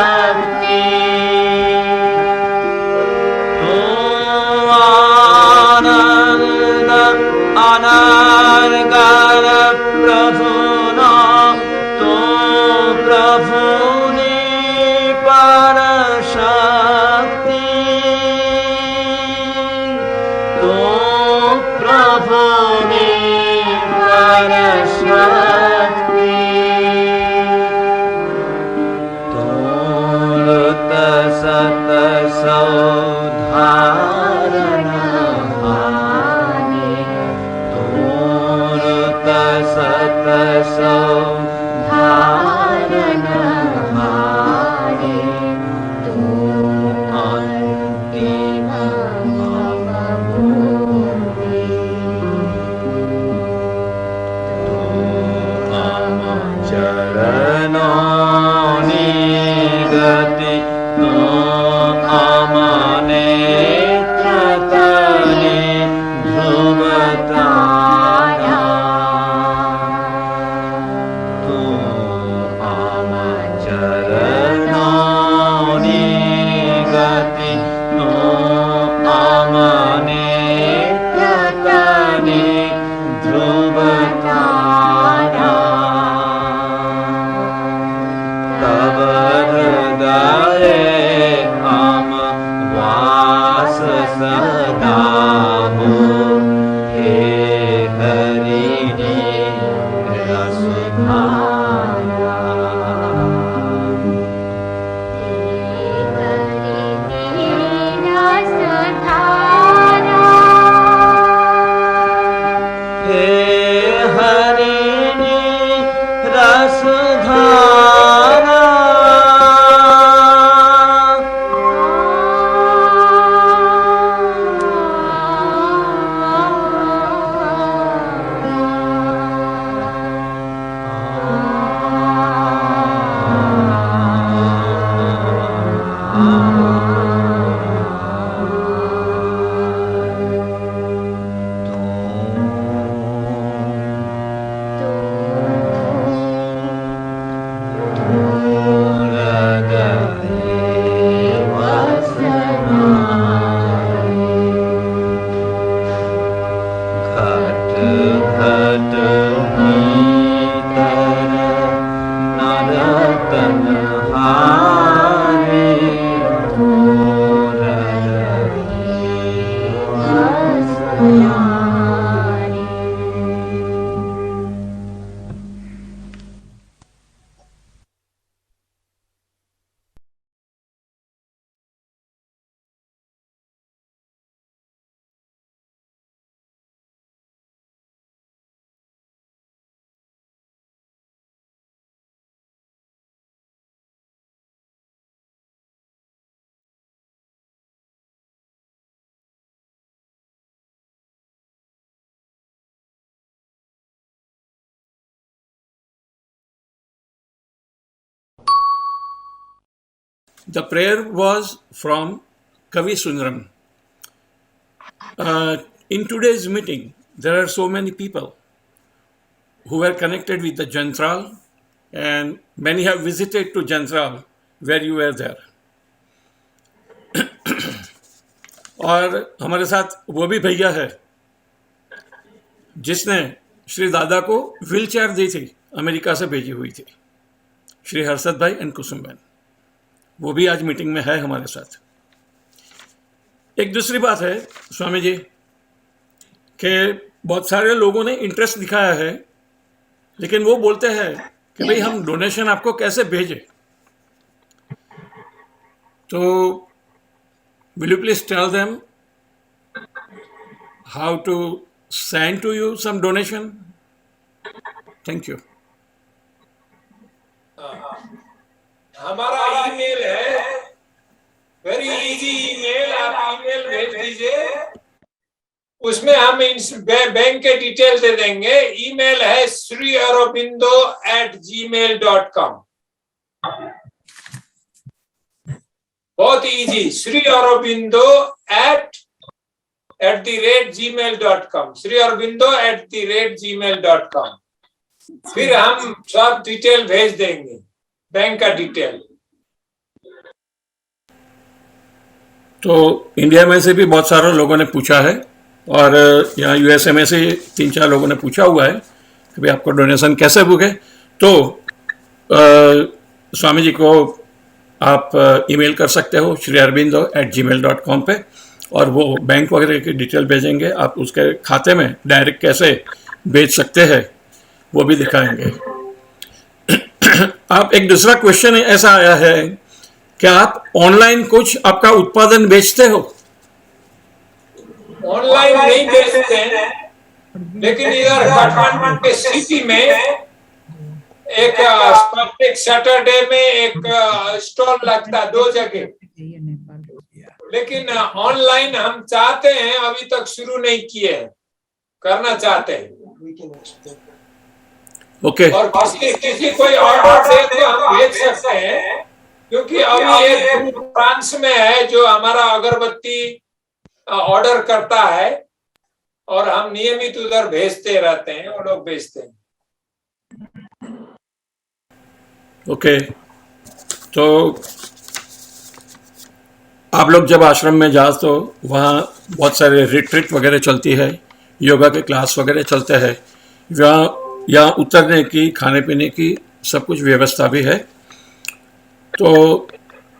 तो आनंद अनर्गल प्रभुना तो प्रभुनि परशक्ति तो प्रभुनि परशक्ति तोलत सत सौधारण हानि तोलत सत सौधारण हानि तू अंतिम भवभूमि तू मम चरणों निगति तू मम नेत्रतले ध्रुवतारा तू मम चरणों निगति तू मम नेत्रतले ध्रुवतारा तव हृदये मम वास सदा हो हे हरिणी रसधारा हे हरिणी रसधारा The prayer was from Kavi Sundaram. In today's meeting, there are so many people who were connected with the Jantral, and many have visited to Jantral where you were there. और हमारे साथ वो भी भैया है जिसने श्री दादा को व्हील चेयर दी थी, अमेरिका से भेजी हुई थी, श्री हर्षद भाई एंड कुसुम बहन। वो भी आज मीटिंग में है हमारे साथ। एक दूसरी बात है स्वामी जी कि बहुत सारे लोगों ने इंटरेस्ट दिखाया है, लेकिन वो बोलते हैं कि भाई हम डोनेशन आपको कैसे भेजें। तो will you please tell them how to send to you some donation? Thank you. हमारा ईमेल है, वेरी इजी ईमेल, आप ईमेल भेज दीजिए, उसमें हम बैंक के डिटेल दे देंगे। ईमेल है sriaurobindo@gmail.com। बहुत इजी, sriaurobindo@gmail.com, sriaurobindo@gmail.com। फिर हम सब डिटेल भेज देंगे, बैंक का डिटेल। तो इंडिया में से भी बहुत सारे लोगों ने पूछा है, और यहाँ यूएसए में से 3-4 लोगों ने पूछा हुआ है कि भाई आपको डोनेशन कैसे भूगे। तो स्वामी जी को आप ईमेल कर सकते हो sriaurobindo@gmail.com पे, और वो बैंक वगैरह की डिटेल भेजेंगे। आप उसके खाते में डायरेक्ट कैसे भेज सकते हैं वो भी दिखाएंगे। आप एक दूसरा क्वेश्चन ऐसा आया है कि आप ऑनलाइन कुछ आपका उत्पादन बेचते हो? ऑनलाइन नहीं बेचते हैं, लेकिन इधर काठमांडू के सिटी में एक सैटरडे में एक स्टॉल लगता है 2 जगह, लेकिन ऑनलाइन हम चाहते हैं, अभी तक शुरू नहीं किए हैं, करना चाहते हैं। ओके। और किसी कोई ऑर्डर दे तो हम भेज सकते हैं, क्योंकि अभी एक ग्रुप फ्रांस में है जो हमारा अगरबत्ती ऑर्डर करता है, और हम नियमित उधर भेजते रहते हैं, वो लोग भेजते हैं। ओके। तो आप लोग जब आश्रम में जाओ तो वहाँ बहुत सारे रिट्रीट वगैरह चलती है, योगा के क्लास वगैरह चलते हैं, यहाँ उतरने की, खाने पीने की सब कुछ व्यवस्था भी है। तो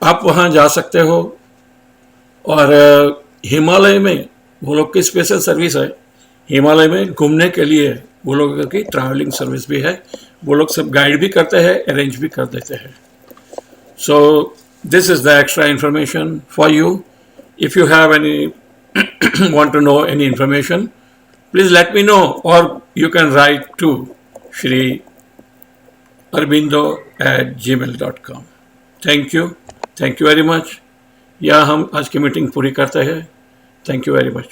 आप वहाँ जा सकते हो। और हिमालय में वो लोग की स्पेशल सर्विस है, हिमालय में घूमने के लिए वो लोगों की ट्रैवलिंग सर्विस भी है, वो लोग सब गाइड भी करते हैं, अरेंज भी कर देते हैं। So this is the extra information for you. If you have any want to know any information, please let me know, or you can write to sriaurobindo@gmail.com. Thank you very much. या हम आज की meeting पूरी करते हैं। Thank you very much.